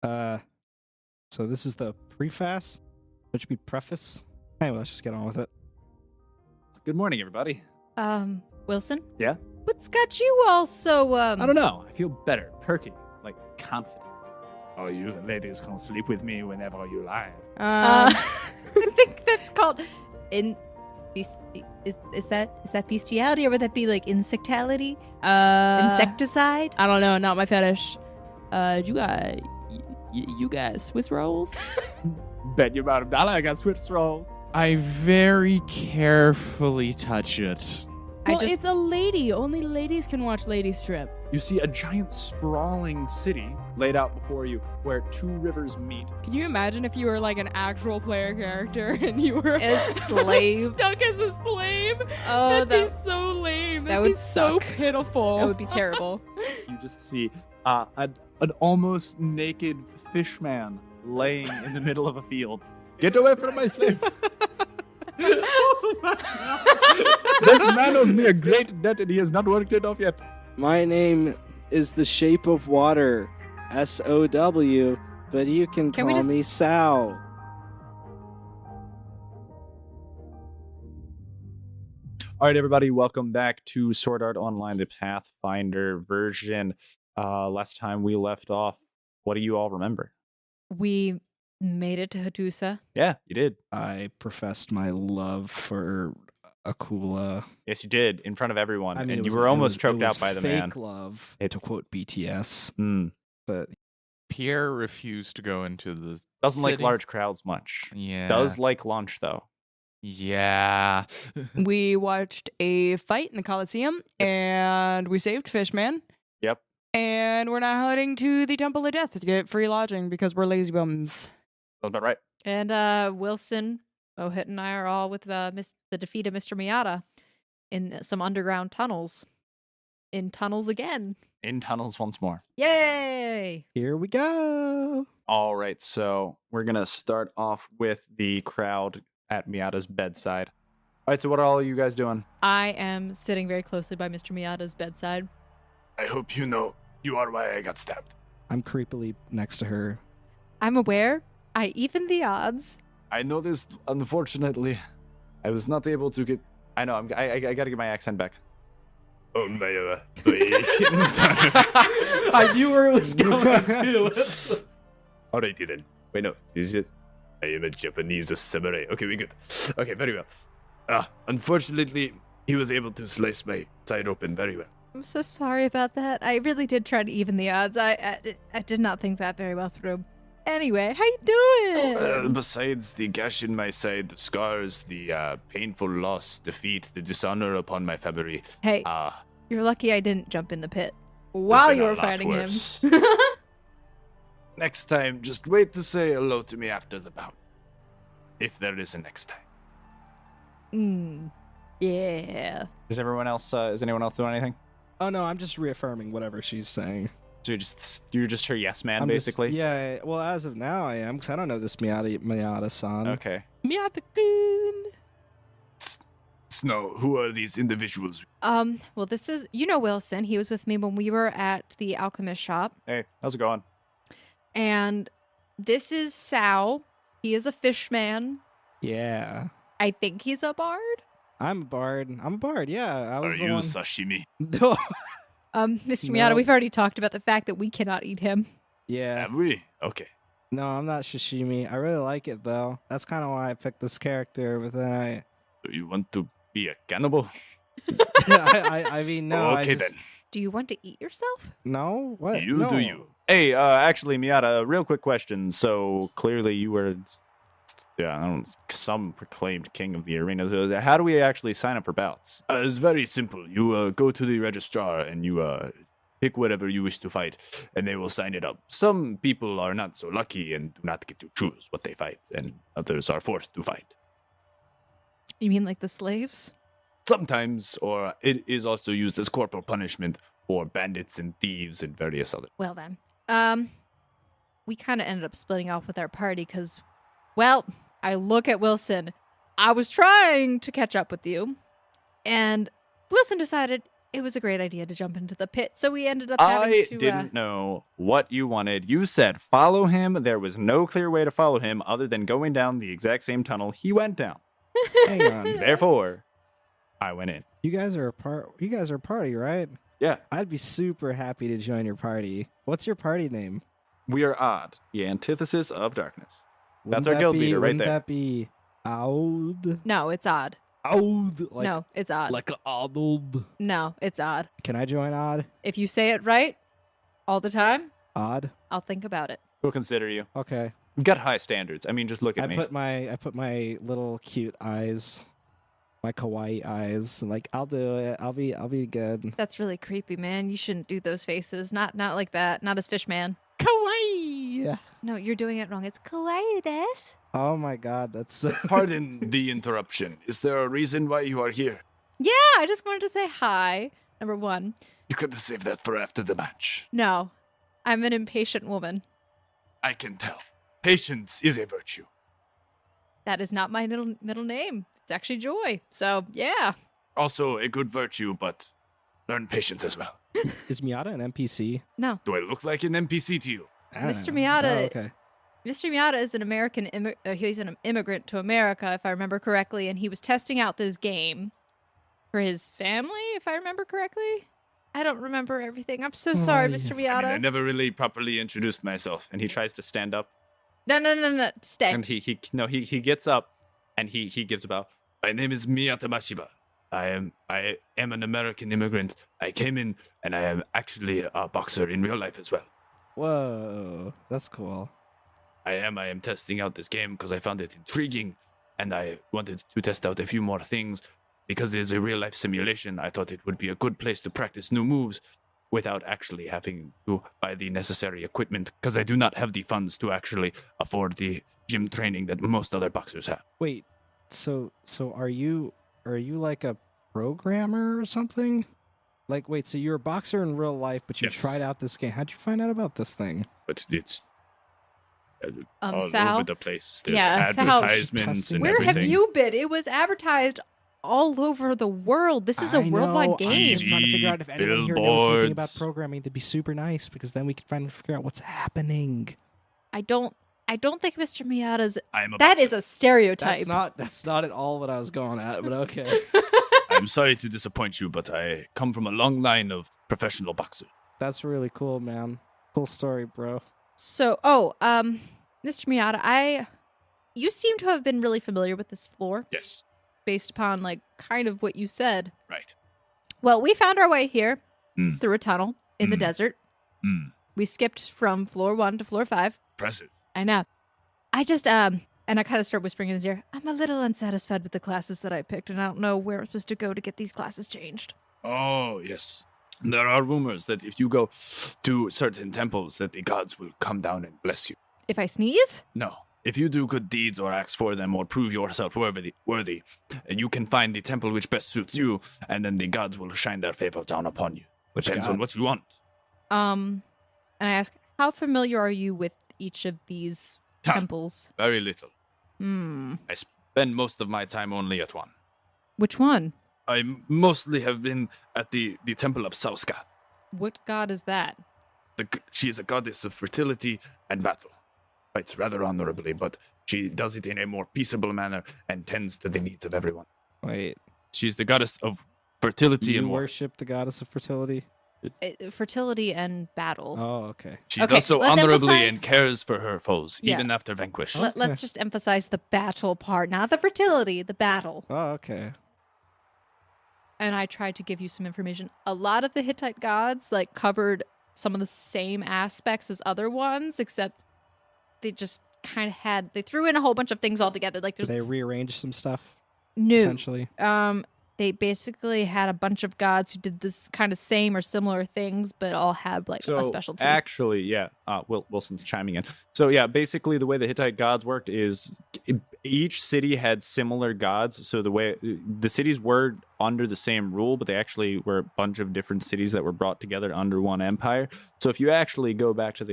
So this is the preface, which would be preface. Anyway, let's just get on with it. Good morning, everybody. Wilson? Yeah? What's got you all so, I don't know. I feel better, perky, like confident. Oh, you ladies can sleep with me whenever you like. I think that's called is that bestiality, or would that be like insectality? Insecticide? I don't know, not my fetish. You guys Swiss rolls? Bet you about $1 I got Swiss roll. I very carefully touch it. It's a lady. Only ladies can watch Lady Strip. You see a giant sprawling city laid out before you where two rivers meet. Can you imagine if you were like an actual player character and you were A slave? stuck as a slave? Oh, That'd be so lame. that That'd would be so suck. pitiful. That would be terrible. You just see an almost naked fish man laying in the middle of a field. Get away from my slave! This man owes me a great debt and he has not worked it off yet. My name is the Shape of Water, SOW, but you can Can we call just- me Sal. All right, everybody, welcome back to Sword Art Online, the Pathfinder version. Last time we left off, what do you all remember? We made it to Hattusa. Yeah, you did. I professed my love for Akula. Yes, you did, in front of everyone, I mean, and it you was- were it almost was- choked it was out by the fake man. love, It's- to quote BTS. Mm. But Pierre refused to go into the Doesn't like city. large crowds much. Yeah. Does like lunch, though. Yeah. We watched a fight in the Colosseum, and we saved Fishman. Yep. And we're now heading to the Temple of Death to get free lodging because we're lazy bums. That's about right. And Wilson, Ohit, and I are all with the defeat of Mr. Miata in some underground tunnels. In tunnels again. In tunnels once more. Yay! here we go. All right, so we're going to start off with the crowd at Miata's bedside. All right, so what are all of you guys doing? I am sitting very closely by Mr. Miata's bedside. I hope you know you are why I got stabbed. I'm creepily next to her. I'm aware. I even the odds. I know this, unfortunately. I was not able to get... I know, I got to get my accent back. On my I knew where it was going to. Alrighty then. Wait, no. Is it? I am a Japanese samurai. Okay, we good. Okay, very well. Unfortunately, he was able to slice my side open very well. I'm so sorry about that. I really did try to even the odds. I did not think that very well through. Anyway, how you doing? Besides the gash in my side, the scars, the painful loss, defeat, the dishonor upon my family. Hey, Ah, you're lucky I didn't jump in the pit while been you a were lot fighting worse. him. next time, just wait to say hello to me after the bout. If there is a next time. Yeah. Is anyone else doing anything? Oh no, I'm just reaffirming whatever she's saying. So you're just her yes man, I'm just- basically? yeah, well, as of now, I am, because I don't know this Miata-san. Okay. Miata-kun! Snow, who are these individuals? Well, this is, Wilson. He was with me when we were at the alchemist shop. Hey, how's it going? And this is Sal. He is a fishman. Yeah. I think he's a bard. I'm a bard, yeah. I was Are the you one... sashimi? No. Mr. No. Miata, we've already talked about the fact that we cannot eat him. Yeah. Have we? Okay. No, I'm not sashimi. I really like it, though. That's kind of why I picked this character, but then So you want to be a cannibal? I mean, no. okay I just... then. Do you want to eat yourself? No? What? You no. do you. Hey, actually, Miata, real quick question. So clearly you were, some proclaimed king of the arena. So how do we actually sign up for bouts? It's very simple. You go to the registrar and you pick whatever you wish to fight, and they will sign it up. Some people are not so lucky and do not get to choose what they fight, and others are forced to fight. You mean like the slaves? Sometimes, or it is also used as corporal punishment for bandits and thieves and various other. Well then, we kind of ended up splitting off with our party because, well, I look at Wilson. I was trying to catch up with you, and Wilson decided it was a great idea to jump into the pit, so we ended up having I to. didn't know what you wanted. You said follow him. There was no clear way to follow him other than going down the exact same tunnel he went down. Hang on. Therefore, I went in. You guys are a party, right? Yeah. I'd be super happy to join your party. What's your party name? We are odd, the antithesis of darkness. Wouldn't That's our that guild be- leader right wouldn't there. that be AOD? No, it's odd. AOD. Like, No, it's odd. Like a odd. No, it's odd. Can I join odd? If you say it right all the time, Odd? I'll think about it. We'll consider you. Okay. You've got high standards. I mean, just look at I me. put my little cute eyes, my kawaii eyes, and like I'll do it. I'll be good. That's really creepy, man. You shouldn't do those faces. Not like that. Not as Fishman. Kawaii. No, you're doing it wrong. It's kawaii desu. Oh my god, that's so Pardon the interruption. Is there a reason why you are here? Yeah, I just wanted to say hi. Number one. You could have saved that for after the match. No, I'm an impatient woman. I can tell. Patience is a virtue. That is not my middle name. It's actually Joy. So, yeah. Also a good virtue, but learn patience as well. Is Miata an NPC? No. Do I look like an NPC to you? I don't Mr. know. Miata- Oh, okay. Mr. Miata is an American. He's an immigrant to America, if I remember correctly, and he was testing out this game for his family, if I remember correctly. I don't remember everything. I'm so sorry, yeah. Mr. I mean, Miata. I never really properly introduced myself. and he tries to stand up, No. Stay. and he gets up, and he gives a bow. My name is Miyata Mashiba. I am an American immigrant. I came in, and I am actually a boxer in real life as well. Whoa, that's cool. I am testing out this game because I found it intriguing, and I wanted to test out a few more things. Because it is a real-life simulation, I thought it would be a good place to practice new moves without actually having to buy the necessary equipment, because I do not have the funds to actually afford the gym training that most other boxers have. Wait, so are you like a programmer or something? Like, wait, so you're a boxer in real life, but you Yes. tried out this game. How'd you find out about this thing? But it's all Sal, over the place. There's Yeah, Sal, advertisements and where everything. have you been? It was advertised all over the world. This is a I worldwide know, game. I'm just trying to figure out if anyone here knows anything about billboards. programming. That'd be super nice because then we could finally figure out what's happening. I don't think Mr. Miata's. I am a That boxer. is a stereotype. That's not at all what I was going at, but okay. I'm sorry to disappoint you, but I come from a long line of professional boxers. That's really cool, man. Cool story, bro. So, Mr. Miata, you seem to have been really familiar with this floor Yes, based upon like kind of what you said. right. Well, we found our way here Mm. through a tunnel in the Mm. desert. We skipped from floor 1 to floor 5. Impressive. I know. I just and I kind of start whispering in his ear, I'm a little unsatisfied with the classes that I picked, and I don't know where I'm supposed to go to get these classes changed. Oh, yes. There are rumors that if you go to certain temples, that the gods will come down and bless you. If I sneeze? No. If you do good deeds or acts for them or prove yourself worthy, you can find the temple which best suits you, and then the gods will shine their favor down upon you. Which Depends god? on what you want. And I ask, how familiar are you with each of these Huh. temples? Very little. Hmm. I spend most of my time only at one. Which one? I mostly have been at the temple of Sauska. What god is that? She is a goddess of fertility and battle. Fights rather honorably, but she does it in a more peaceable manner and tends to the needs of everyone. Wait, She's the goddess of fertility you and war. worship the goddess of fertility? Fertility and battle. Oh, okay. She Okay, does so let's honorably emphasize- and cares for her foes, Yeah. even after vanquished. Let's just emphasize the battle part, not the fertility, the battle. Oh, okay. And I tried to give you some information. A lot of the Hittite gods like covered some of the same aspects as other ones, except they just kind of they threw in a whole bunch of things all together. Like Did there's they rearrange some stuff, no. essentially? They basically had a bunch of gods who did this kind of same or similar things, but all had like a specialty. Actually, yeah, Wilson's chiming in. So yeah, basically the way the Hittite gods worked is each city had similar gods. So the cities were under the same rule, but they actually were a bunch of different cities that were brought together under one empire. So if you actually go back to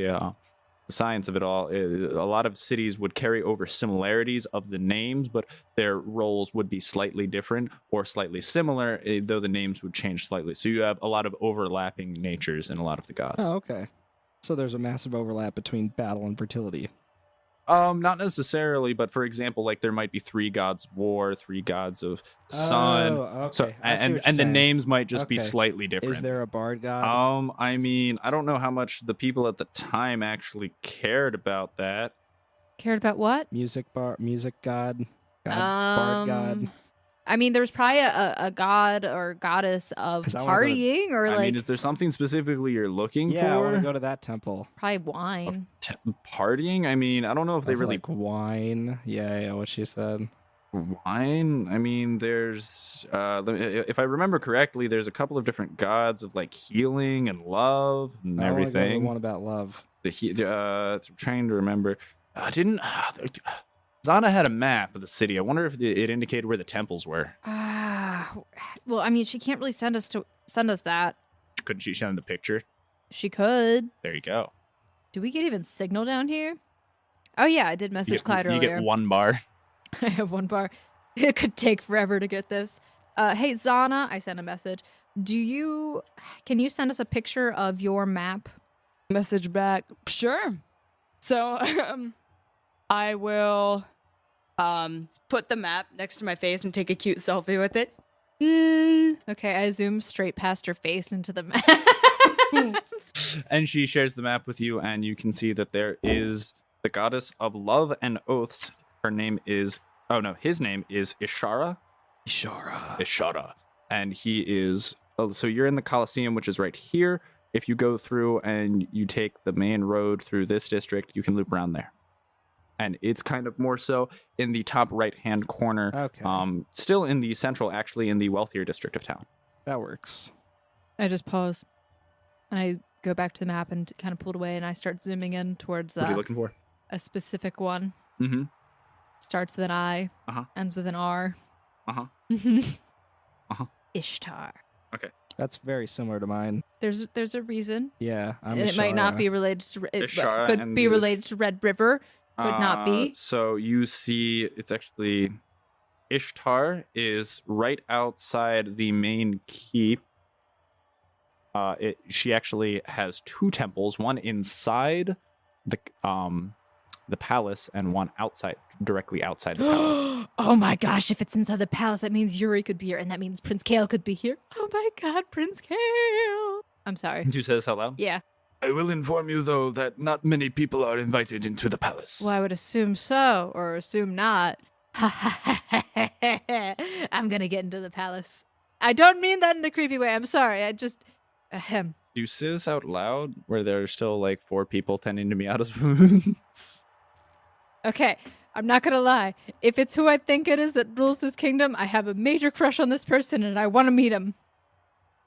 science of it all, a lot of cities would carry over similarities of the names, but their roles would be slightly different or slightly similar, though the names would change slightly. So you have a lot of overlapping natures in a lot of the gods. Oh, okay. So there's a massive overlap between battle and fertility. Not necessarily, but for example, like there might be 3 gods of war, 3 gods of sun. Oh, okay. So I see what you're and the saying. names might just be Okay. slightly different. Is there a bard god? I mean, I don't know how much the people at the time actually cared about that. Cared about what? Music god, bard god. I mean, there's probably a god or goddess of 'Cause I wanna go to- partying or I like mean, is there something specifically you're looking Yeah, I want to for? go to that temple. probably wine. Partying? I mean, I don't know if they Of, really like wine. Yeah, what she said. wine. I mean, there's if I remember correctly, there's a couple of different gods of like healing and love and I wanna go to the everything. one about love. I'm trying to remember. Didn't Zanna had a map of the city? I wonder if it indicated where the temples were. Well, I mean, she can't really send us that. Couldn't she send the picture? She could. There you go. Do we get even signal down here? Oh yeah, I did message Clyde you earlier. get 1 bar. I have 1 bar. It could take forever to get this. Hey Zanna, I sent a message. Can you send us a picture of your map? Message back. Sure. So I will put the map next to my face and take a cute selfie with it. Okay, I zoomed straight past her face into the map. And she shares the map with you, and you can see that there is the goddess of love and oaths. His name is Ishara. Ishara. And he is, so you're in the Colosseum, which is right here. If you go through and you take the main road through this district, you can loop around there. And it's kind of more so in the top right-hand corner. Okay. Still in the central, actually in the wealthier district of town. That works. I just pause. And I go back to the map and kind of pull it away, and I start zooming in towards What are you looking for? a specific one. Mm-hmm. Starts with an I, Uh-huh. ends with an R. Uh-huh. Uh-huh. Ishtar. That's very similar to mine. There's a reason. Yeah, I'm And it might not Ishara. be related to Ishara could and be related to Red River. Could not be. So you see, it's actually Ishtar is right outside the main keep. She actually has 2 temples, one inside the palace and one outside, directly outside the palace. Oh my gosh, if it's inside the palace, that means Yuri could be here, and that means Prince Kale could be here. Oh my god, Prince Kale. I'm sorry. Did you say this out loud? Yeah. I will inform you, though, that not many people are invited into the palace. Well, I would assume so, or assume not. I'm gonna get into the palace. I don't mean that in a creepy way. I'm sorry. I just ahem. Do you say this out loud where there's still like 4 people tending to me out of wounds? Okay, I'm not gonna lie. If it's who I think it is that rules this kingdom, I have a major crush on this person and I want to meet him.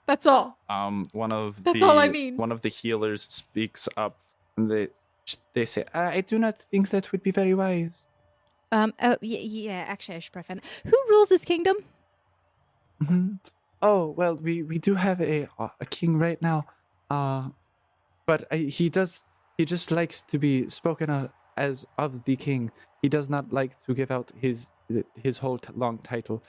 That's all. That's all I mean. One of the healers speaks up, and they say, "I do not think that would be very wise." Oh, yeah, actually, I should probably find out. Who rules this kingdom? Mm-hmm. Oh well, we do have a king right now, but he just likes to be spoken of as of the king. He does not like to give out his whole long title.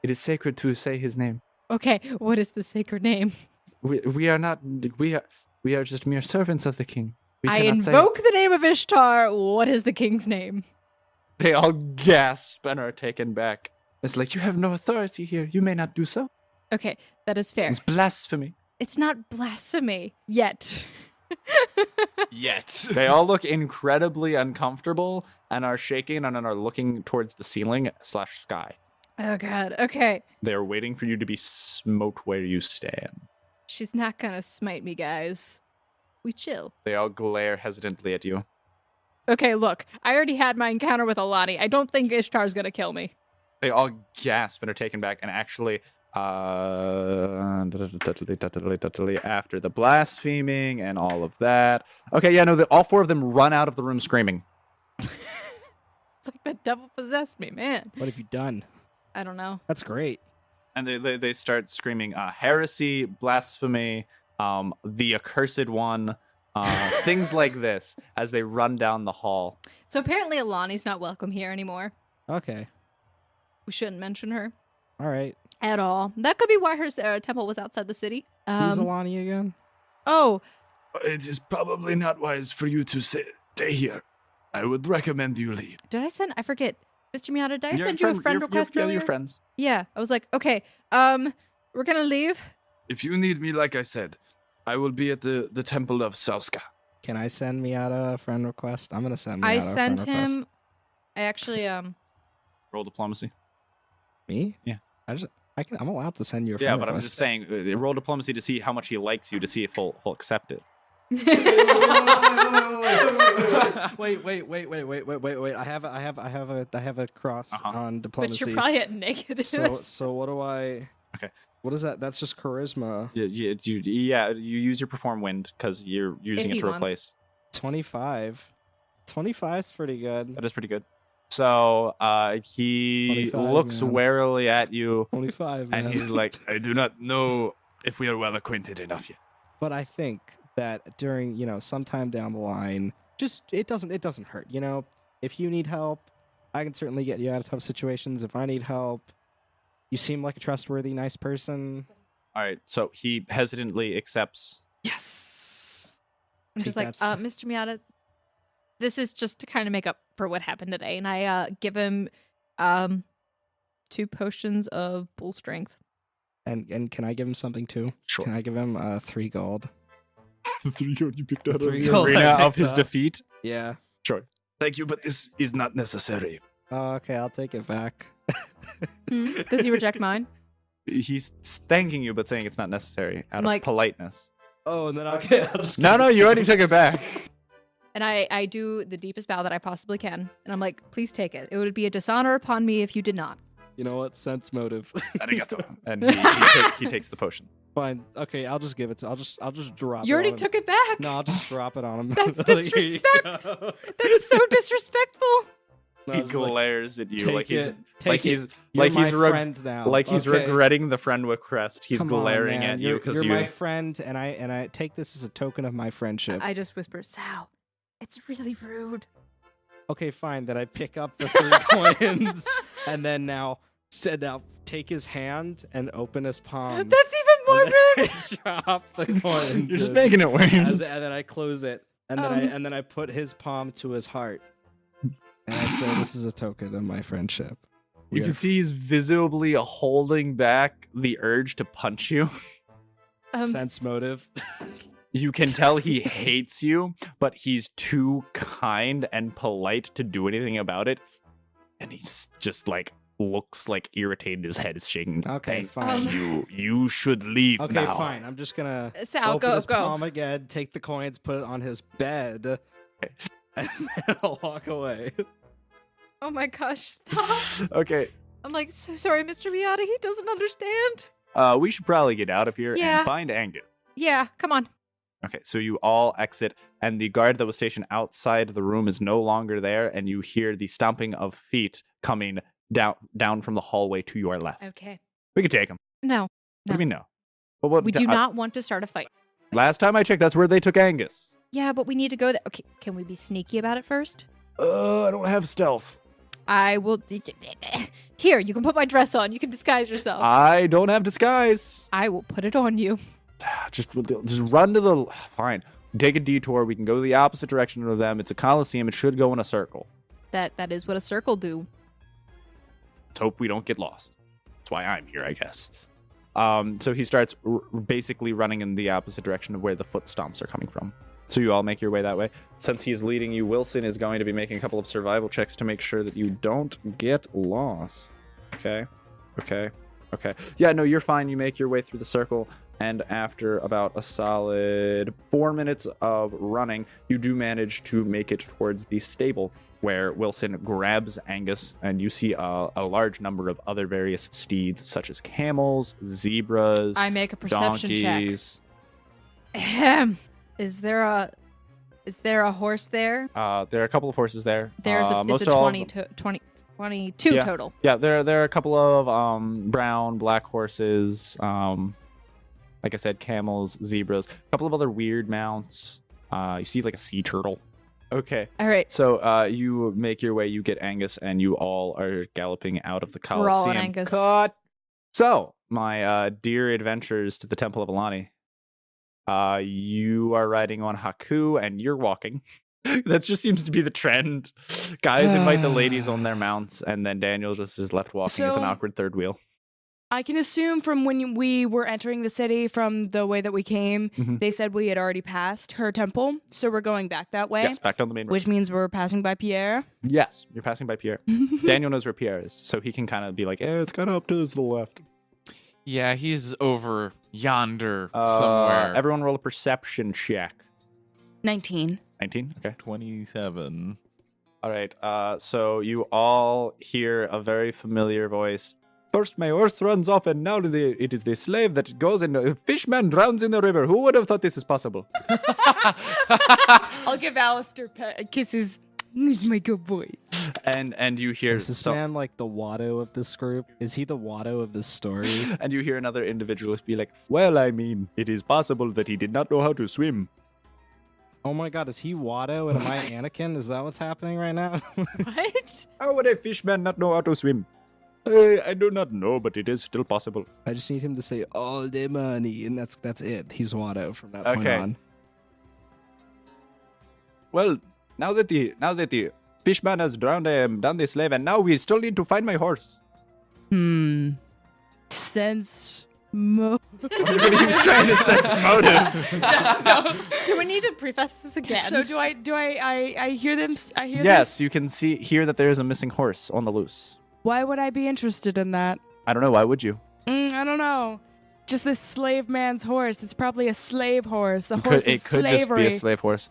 It is sacred to say his name. Okay, what is the sacred name? We are just mere servants of the king. We I cannot say it. invoke the name of Ishtar. What is the king's name? They all gasp and are taken back. It's like, you have no authority here. You may not do so. Okay, that is fair. It's blasphemy. It's not blasphemy yet. Yet. They all look incredibly uncomfortable and are shaking and are looking towards the ceiling / sky. Oh god. Okay. They're waiting for you to be smote where you stand. She's not gonna smite me, guys. We chill. They all glare hesitantly at you. Okay, look. I already had my encounter with Alanni. I don't think Ishtar's gonna kill me. They all gasp and are taken back, and actually, after the blaspheming and all of that. Okay, yeah, no, all 4 of them run out of the room screaming. It's like the devil possessed me, man. What have you done? I don't know. That's great. And they start screaming heresy, blasphemy, the accursed one, Things like this as they run down the hall. So apparently Alanni's not welcome here anymore. Okay. We shouldn't mention her All right. at all. That could be why her temple was outside the city. Who's Alanni again? Oh, It is probably not wise for you to stay here. I would recommend you leave. did I send? I forget. Mr. Miata, did I send you a friend request Yeah, earlier? your friends. Yeah, I was like, okay, we're gonna leave. If you need me, like I said, I will be at the Temple of Sauska. Can I send Miata a friend request? I'm gonna send Miata I a friend sent request. him. I actually Roll diplomacy. Me? Yeah. I'm allowed to send you a friend Yeah, request. but I'm just saying, roll diplomacy to see how much he likes you, to see if he'll accept it. Wait. I have a cross on diplomacy. but you're probably at negative. So what do I? Okay. What is that? That's just charisma. You use your perform wind because you're using If it he to wants. replace. 25. 25 is pretty good. That is pretty good. So he 25, looks man. warily at you, 25, man. and he's like, I do not know if we are well acquainted enough yet. But I think that during, sometime down the line, just it doesn't hurt. If you need help, I can certainly get you out of tough situations. If I need help, you seem like a trustworthy, nice person. all right. So he hesitantly accepts. Yes. I'm Take just like, that. Mr. Miata, this is just to kind of make up for what happened today, and I give him 2 potions of bull strength. And can I give him something too? Sure. Can I give him 3 gold? The 3 gold you picked out The of 3 the gold I arena of picked his up. defeat. Yeah. Thank you, but this is not necessary. Oh, okay, I'll take it back. Does he reject mine? He's thanking you, but saying it's not necessary out I'm of like- politeness. Oh, and then I'll just No, you already took it back. And I do the deepest bow that I possibly can, and I'm like, please take it. It would be a dishonor upon me if you did not. You know what? Sense motive. Arigato. And he takes the potion. Fine. Okay, I'll just give it to. I'll just drop. You it already on him. took it back. No, I'll just drop it on him. That's Here you disrespect. go. That's so disrespectful. No, He just like, glares at you take like he's it, take it. he's You're like my he's friend now. like he's okay? regretting the friend request. He's Come on, glaring man. at you because you're you. my friend, and I take this as a token of my friendship. I just whisper, Sal, it's really rude. Okay, fine. Then I pick up the 3 coins, and then now take his hand and open his palm. That's even more and then rude. I drop the coins. You're just in, making it weird. and then I close it, and then I put his palm to his heart, and I say, "This is a token of my friendship." You We can are- see he's visibly holding back the urge to punch you. sense motive. You can tell he hates you, but he's too kind and polite to do anything about it. And he's just like looks like irritated. His head is shaking. Okay, Thank fine. You should leave Okay, now. fine. I'm just gonna Sal, open go, his go. palm again, take the coins, put it on his bed, and then I'll walk away. Oh my gosh, stop. Okay. I'm like, so sorry, Mr. Miata. He doesn't understand. We should probably get out of here Yeah. and find Angus. Yeah, come on. Okay, so you all exit, and the guard that was stationed outside the room is no longer there, and you hear the stomping of feet coming down from the hallway to your left. Okay. We can take him. No, What do No. you mean no? But what? we do not want to start a fight. Last time I checked, that's where they took Angus. Yeah, but we need to go there. Okay, can we be sneaky about it first? I don't have stealth. I will. Here, you can put my dress on. You can disguise yourself. I don't have disguise. I will put it on you. Just run to the. Fine. Take a detour. We can go the opposite direction of them. It's a Colosseum. It should go in a circle. That is what a circle do. Let's hope we don't get lost. That's why I'm here, I guess. So he starts basically running in the opposite direction of where the foot stomps are coming from. So you all make your way that way. Since he's leading you, Wilson is going to be making a couple of survival checks to make sure that you don't get lost. Okay. Yeah, no, you're fine. You make your way through the circle, and after about a solid 4 minutes of running, you do manage to make it towards the stable, where Wilson grabs Angus, and you see a large number of other various steeds, such as camels, zebras, I make a perception donkeys. check. Ahem. Is there a horse there? There are a couple of horses there. There's most it's a all of 20 them- to 22 Yeah. total. Yeah, there are a couple of brown, black horses. Like I said, camels, zebras, a couple of other weird mounts. You see like a sea turtle. Okay. All right. So you make your way, you get Angus, and you all are galloping out of the We're all on Colosseum. Angus. Cut. So, my dear adventurers to the Temple of Alanni, you are riding on Haku, and you're walking. That just seems to be the trend. Guys invite the ladies on their mounts, and then Daniel just is left walking as an So- awkward third wheel. I can assume from when we were entering the city, from the way that we came, Mhm. they said we had already passed her temple, so we're going back that way, Yes, back down the main road. which means we're passing by Pierre. Yes, you're passing by Pierre. Daniel knows where Pierre is, so he can kind of be like, it's kind of up to the left. Yeah, he's over yonder somewhere. Everyone roll a perception check. 19. 19? Okay. 27. All right. So you all hear a very familiar voice. First my horse runs off, and now it is the slave that goes and a fishman drowns in the river. Who would have thought this is possible? I'll give Alistair kisses. He's my good boy. And you hear Is this man like the Watto of this group? Is he the Watto of this story? and you hear another individualist be like, well, I mean, it is possible that he did not know how to swim. Oh my god, is he Watto and am I Anakin? Is that what's happening right now? What? How would a fishman not know how to swim? I do not know, but it is still possible. I just need him to say all the money, and that's it. He's Watto from that point Okay. on. Well, now that the fishman has drowned the slave, and now we still need to find my horse. Sense. He was trying to sense motive. Do we need to preface this again? So do I hear them? I hear Yes, this? you can hear that there is a missing horse on the loose. Why would I be interested in that? I don't know. Why would you? I don't know. Just this slave man's horse. It's probably a slave horse. A It horse could of just slavery. be a slave horse.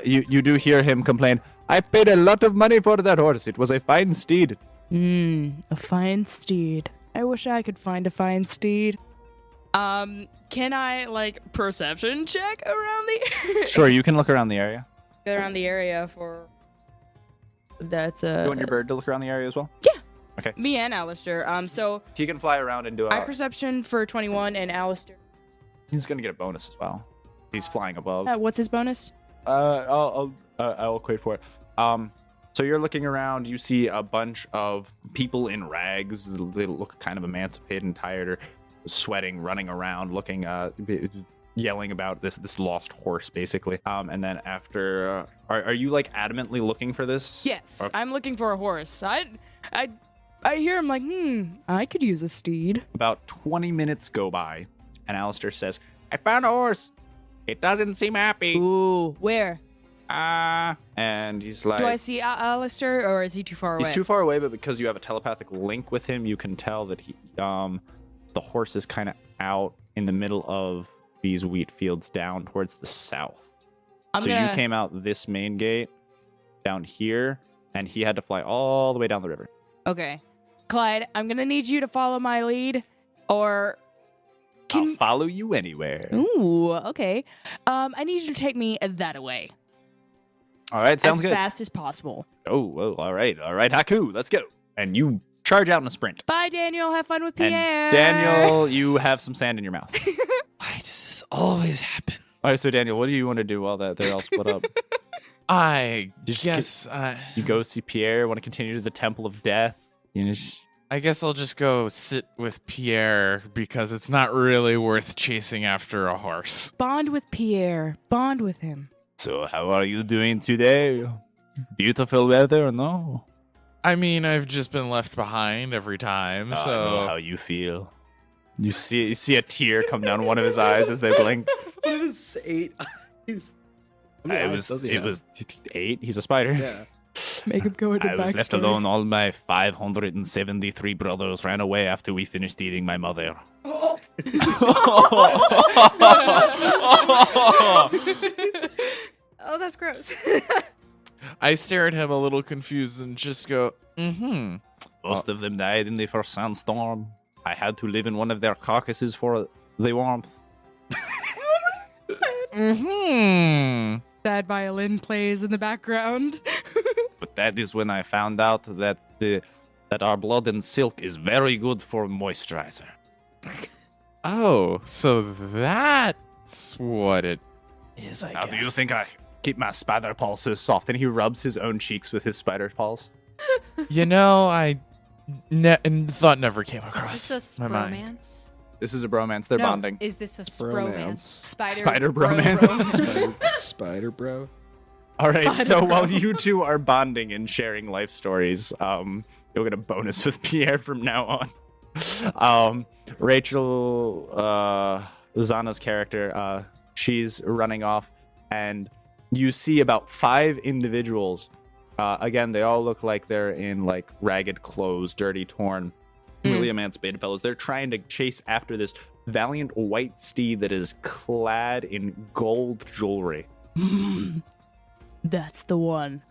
You do hear him complain. I paid a lot of money for that horse. It was a fine steed. A fine steed. I wish I could find a fine steed. Can I perception check around the area? Sure, you can look around the area. Around the area for. That's You want your bird to look around the area as well? me and Alistair. So He can fly around and do I perception for 21 and Alistair. He's gonna get a bonus as well. He's flying above. What's his bonus? I'll equate for it. So you're looking around. You see a bunch of people in rags. They look kind of emancipated and tired, or sweating, running around, looking, yelling about this lost horse, basically. And then after, are you adamantly looking for this? Yes, Okay. I'm looking for a horse. I hear him like, I could use a steed. About 20 minutes go by, and Alistair says, "I found a horse. It doesn't seem happy." Ooh, where? And he's like, Do I see Alistair, or is he too far away? he's too far away, but because you have a telepathic link with him, you can tell that the horse is kind of out in the middle of these wheat fields down towards the south. You came out this main gate down here, and he had to fly all the way down the river. Okay. Clyde, I'm gonna need you to follow my lead, or I'll follow you anywhere. Ooh, okay. I need you to take me that way. All right, sounds as good. fast as possible. Oh, all right, Haku, let's go. And you charge out in a sprint. Bye, Daniel. Have fun with Pierre. And Daniel, you have some sand in your mouth. Why does this always happen? All right, so Daniel, what do you want to do while they're all split up? I Just guess You go see Pierre, want to continue to the Temple of Death. I guess I'll just go sit with Pierre because it's not really worth chasing after a horse. Bond with Pierre. Bond with him. So how are you doing today? Beautiful weather or no? I mean, I've just been left behind every time, I know so how you feel. You see a tear come down one of his eyes as they blink. One of his 8 eyes. It was 8. He's a spider. Yeah. Make him go into I was left alone. All my 573 brothers ran away after we finished eating my mother. Oh, that's gross. I stare at him a little confused and just go, Most of them died in the first sandstorm. I had to live in one of their carcasses for the warmth. Sad violin plays in the background. But that is when I found out that our blood and silk is very good for moisturizer. Oh, so that's what it is, I Now, guess. do you think I keep my spider paws so soft? And he rubs his own cheeks with his spider paws. You know, I thought never came across Is this a my mind. spromance? This is a bromance. They're No, bonding. Is this a Bromance. spromance? Spider, Spider bro bromance. Spider bro. All right. Spider So bro. while you two are bonding and sharing life stories, you'll get a bonus with Pierre from now on. Rachel, Zanna's character, she's running off, and you see about 5 individuals. Again, they all look like they're in like ragged clothes, dirty, torn, really emancipated fellows. They're trying to chase after this valiant white steed that is clad in gold jewelry. That's the one.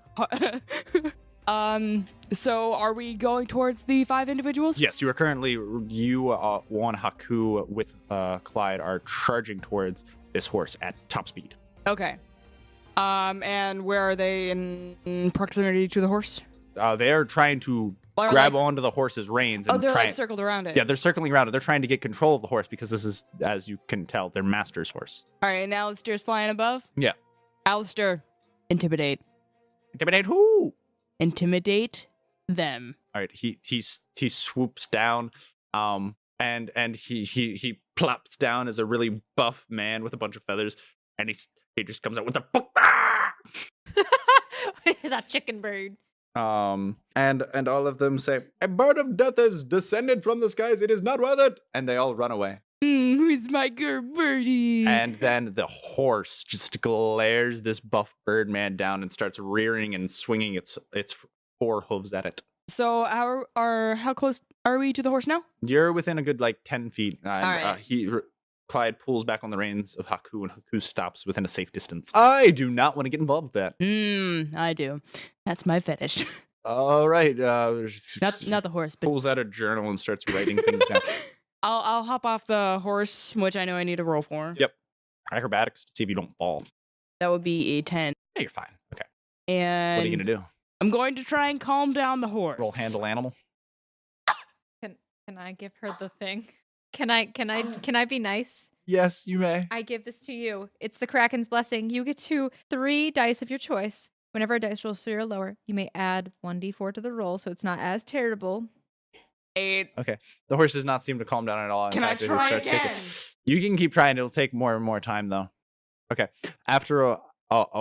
So are we going towards the 5 individuals? Yes, you are currently, Juan Haku with Clyde are charging towards this horse at top speed. Okay. And where are they in proximity to the horse? They are trying to Or grab like- onto the horse's reins Oh, and they're try. like circled around it. Yeah, they're circling around it. They're trying to get control of the horse because this is, as you can tell, their master's horse. All right, and Alistair's flying above? Yeah. Alistair, intimidate. Intimidate who? Intimidate them. All right, he swoops down, and he plops down as a really buff man with a bunch of feathers, and he just comes out with a Is that chicken bird? and all of them say, "A bird of death has descended from the skies. It is not worth it," and they all run away. Who's my girl birdie? And then the horse just glares this buff bird man down and starts rearing and swinging its 4 hooves at it. So how close are we to the horse now? You're within a good like 10 feet. And, right. Clyde pulls back on the reins of Haku, and Haku stops within a safe distance. I do not want to get involved with that. I do. That's my fetish. All right. Not the horse, but Pulls out a journal and starts writing things down. I'll hop off the horse, which I know I need to roll for. Yep. Acrobatics to see if you don't fall. That would be a 10. Yeah, you're fine. Okay. And What are you gonna do? I'm going to try and calm down the horse. Roll handle animal. Can I give her the thing? Can I be nice? Yes, you may. I give this to you. It's the Kraken's blessing. You get 3 dice of your choice. Whenever a dice rolls 3 or lower, you may add 1d4 to the roll, so it's not as terrible. 8. The horse does not seem to calm down at all. In Can I fact, it try starts kicking. again? You can keep trying. It'll take more and more time, though. Okay. After a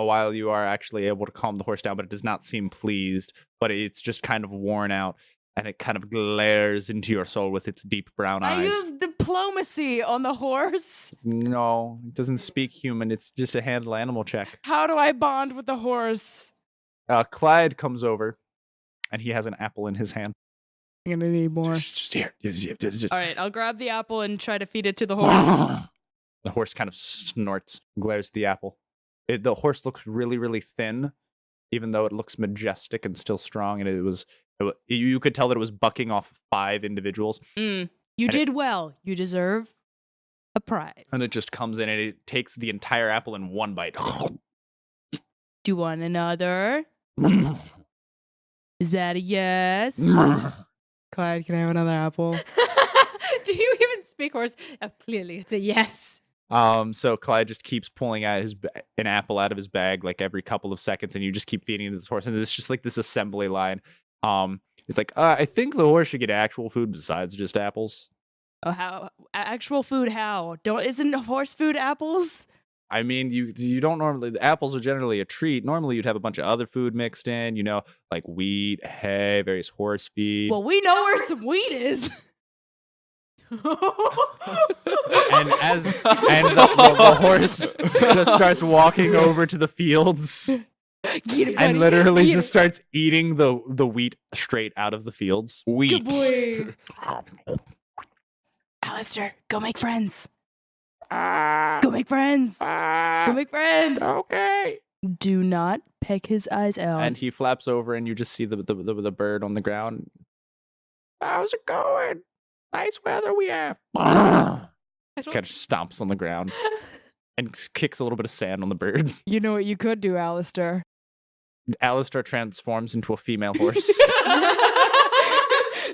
while, you are actually able to calm the horse down, but it does not seem pleased. But it's just kind of worn out, and it kind of glares into your soul with its deep brown I eyes. used diplomacy on the horse. No, it doesn't speak human. It's just a handle animal check. How do I bond with the horse? Clyde comes over, and he has an apple in his hand. I'm gonna need more. Just here. All right, I'll grab the apple and try to feed it to the horse. The horse kind of snorts, glares at the apple. The horse looks really, really thin, even though it looks majestic and still strong. And you could tell that it was bucking off 5 individuals. You And did well. You deserve a prize. And it just comes in and it takes the entire apple in one bite. Do you want another? Is that a yes? Clyde, can I have another apple? Do you even speak horse? Clearly, it's a yes. So Clyde just keeps pulling out an apple out of his bag like every couple of seconds, and you just keep feeding this horse. And it's just like this assembly line. It's like, I think the horse should get actual food besides just apples. Oh, how actual food? How? Isn't horse food apples? I mean, you don't normally. The apples are generally a treat. Normally, you'd have a bunch of other food mixed in. Like wheat, hay, various horse feed. Well, we know where some wheat is. And the horse just starts walking over to the fields Get it, and buddy. literally Get just starts eating the wheat straight out of the fields. Good Wheat. boy. Alistair, go make friends. Go make friends. Go make friends. Okay. Do not peck his eyes out. And he flaps over, and you just see the bird on the ground. How's it going? Nice weather we have. Kind of stomps on the ground and kicks a little bit of sand on the bird. You know what you could do, Alistair? Alistair transforms into a female horse.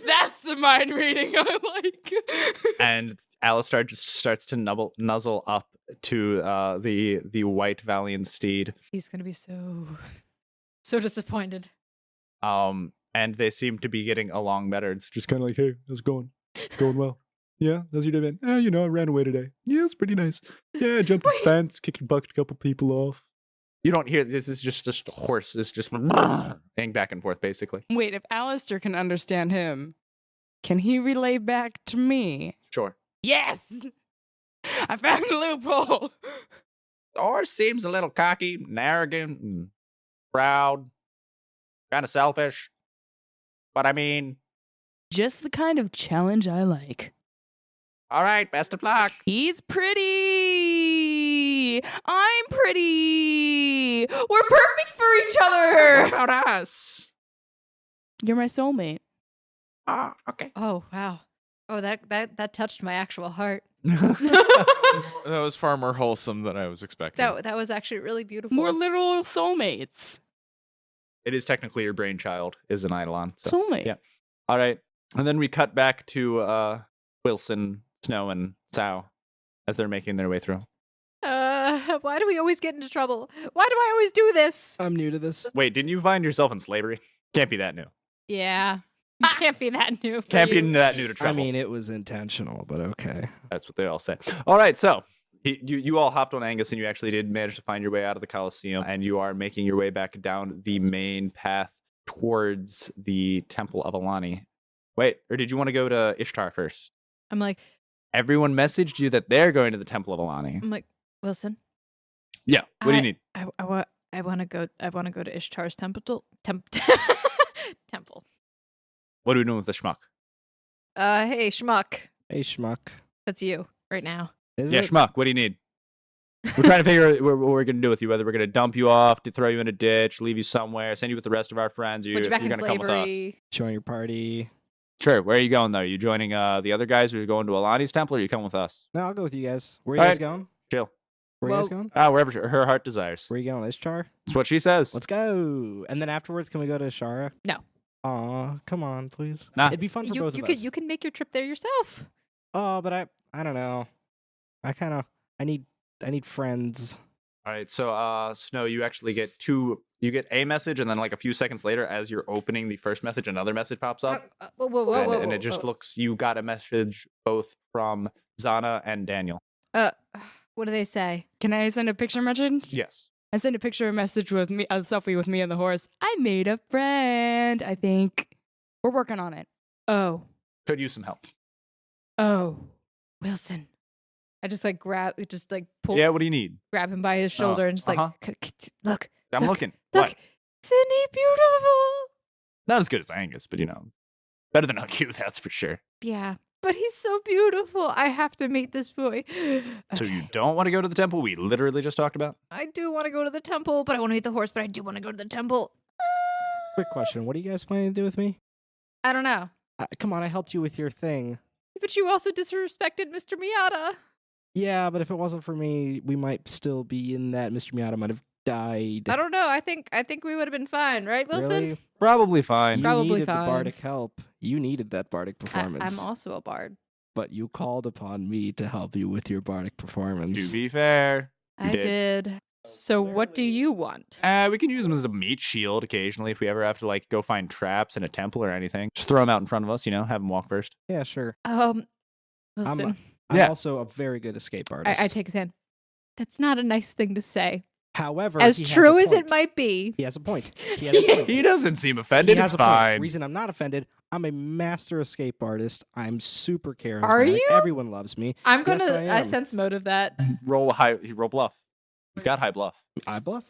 That's the mind reading I like. And Alistar just starts to nuzzle up to the white Valiant steed. He's gonna be so disappointed. And they seem to be getting along better. It's just kind of like, hey, how's it going? Going well. Yeah, how's your day been? You know, I ran away today. Yeah, it's pretty nice. Yeah, I jumped a fence, kicked and bucked a couple people off. You don't hear this. Is just a horse. It's just hang back and forth, basically. Wait, if Alistair can understand him, can he relay back to me? Sure. Yes! I found a loophole. The horse seems a little cocky and arrogant and proud, kind of selfish. But I mean, Just the kind of challenge I like. all right, best of luck. He's pretty. I'm pretty. We're perfect for each What other. about us? You're my soulmate. Ah, okay. Oh wow. Oh, that touched my actual heart. That was far more wholesome than I was expecting. That was actually really beautiful. More literal soulmates. It is technically your brainchild, is an Eidolon. So. Soulmate. yeah. All right. And then we cut back to Wilson, Snow, and Sao as they're making their way through. Why do we always get into trouble? Why do I always do this? I'm new to this. Wait, didn't you find yourself in slavery? Can't be that new. Yeah. It can't be that new. For Can't be you. that new to trouble. I mean, it was intentional, but okay. That's what they all say. All right, so you all hopped on Angus, and you actually did manage to find your way out of the Colosseum, and you are making your way back down the main path towards the Temple of Alanni. Wait, or did you want to go to Ishtar first? I'm like, Everyone messaged you that they're going to the Temple of Alanni. Wilson. Yeah. What do you need? I want to go. I want to go to Ishtar's temple. Temple. What are we doing with the schmuck? Hey schmuck. Hey, schmuck. That's you right now. Is Yeah, it? schmuck. What do you need? We're trying to figure out what we're going to do with you. Whether we're going to dump you off, to throw you in a ditch, leave you somewhere, send you with the rest of our friends, or Put you back you're in going to come with us. slavery. Join your party. Sure. Where are you going, though? Are you joining the other guys who are going to Alani's temple, or are you coming with us? No, I'll go with you guys. Where are you All guys right. going? Chill. Where are you guys Well- going? Wherever her heart desires. Where are you going? Ishtar? That's what she says. Let's go. And then afterwards, can we go to Shara? No. Aw, come on, please. Nah. It'd be fun for both of us. You can make your trip there yourself. Oh, but I don't know. I need friends. All right. So, Snow, you actually get you get a message, and then like a few seconds later, as you're opening the first message, another message pops up. Whoa, And it just looks, you got a message both from Zanna and Daniel. What do they say? Can I send a picture message? Yes. I sent a picture message with me, a selfie with me and the horse. I made a friend, I think. We're working on it. Oh, Could use some help. Wilson. I just like pull, Yeah, what do you need? grab him by his shoulder and just like, look, I'm Look, looking. look, What? isn't he beautiful? Not as good as Angus, but better than Hugh, that's for sure. Yeah, but he's so beautiful. I have to meet this boy. So Okay. you don't want to go to the temple we literally just talked about? I do want to go to the temple, but I want to meet the horse, but I do want to go to the temple. Quick question. What are you guys planning to do with me? I don't know. Come on, I helped you with your thing. But you also disrespected Mr. Miata. Yeah, but if it wasn't for me, we might still be in that. Mr. Miata might have died. I don't know. I think we would have been fine, right, Wilson? Really? Probably fine. You Probably needed fine. the bardic help. You needed that bardic performance. I'm also a bard. But you called upon me to help you with your bardic performance. To be fair, you I did. So what do you want? we can use them as a meat shield occasionally if we ever have to like go find traps in a temple or anything. Just throw them out in front of us, have them walk first. Yeah, sure. Listen, I'm Yeah. also a very good escape artist. I take his hand. That's not a nice thing to say. However, As he has true a as it point. might be. He has a point. He has a point. He doesn't seem He offended. has It's a point. fine. Reason I'm not offended. I'm a master escape artist. I'm super charismatic. Are you? Everyone loves me. I'm Yes, gonna. I I am. sense motive that. Roll bluff. You've got high bluff. I bluff.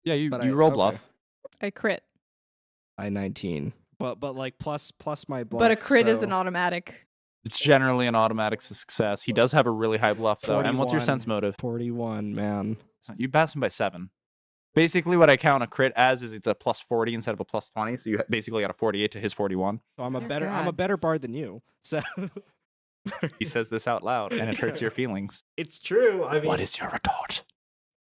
Yeah, you But you I- roll okay. bluff. I crit, I 19. But like plus my bluff. but a crit is so an automatic. It's generally an automatic success. He does have a really high bluff though. And what's your 41. sense motive? 41, man. You pass him by 7. Basically, what I count a crit as is it's a plus 40 instead of a plus 20. So you basically got a 48 to his 41. So I'm a Dear better I'm a God. better bard than you. So He says this out loud, and it hurts your feelings. it's true. I mean, What is your retort?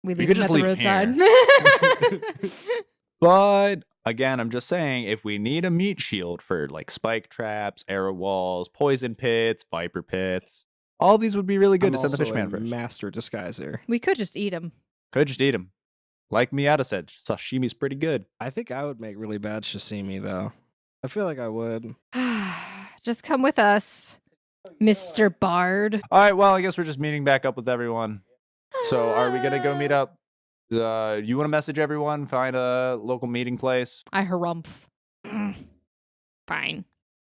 We could leave him just at leave the him roadside. But again, I'm just saying, if we need a meat shield for like spike traps, arrow walls, poison pits, viper pits, All these would be really good I'm to send the also fishman a first. master disguiser. We could just eat him. Could just eat him. Like Miata said, sashimi's pretty good. I think I would make really bad sashimi though. I feel like I would. Just come with us, Mr. Bard. All right, well, I guess we're just meeting back up with everyone. So are we going to go meet up? You want to message everyone, find a local meeting place? I harumph. Fine.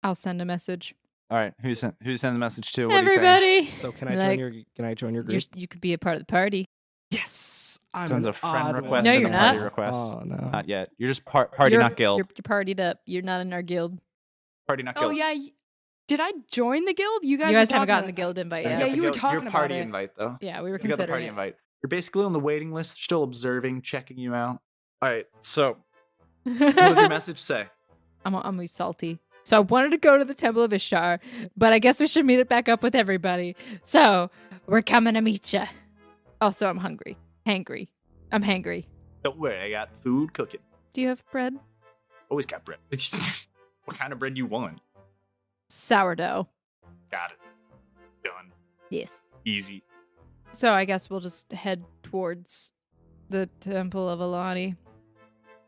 I'll send a message. All right, who send the message to? What are you saying? Everybody. So can I Like, join your group? You could be a part of the party. Yes. I'm Sends an a friend odd request No, and you're a party not. request. Oh no. Not yet. You're just party, You're- not guild. You're partied up. You're not in our guild. Party, not Oh guild. yeah. Did I join the guild? You guys, You guys were haven't gotten the talking guild invite You yet. Yeah, got the you were guild- talking your party about it. invite though. Yeah, we were You got the considering party it. invite. You're basically on the waiting list, still observing, checking you out. All right, so what does your message say? I'm gonna be salty. So I wanted to go to the Temple of Ishtar, but I guess we should meet it back up with everybody. So we're coming to meet ya. Also, I'm hungry. Hangry. I'm hangry. Don't worry, I got food cooking. Do you have bread? Always got bread. What kind of bread you want? Sourdough. Got it. Done. Yes. Easy. So I guess we'll just head towards the Temple of Alanni.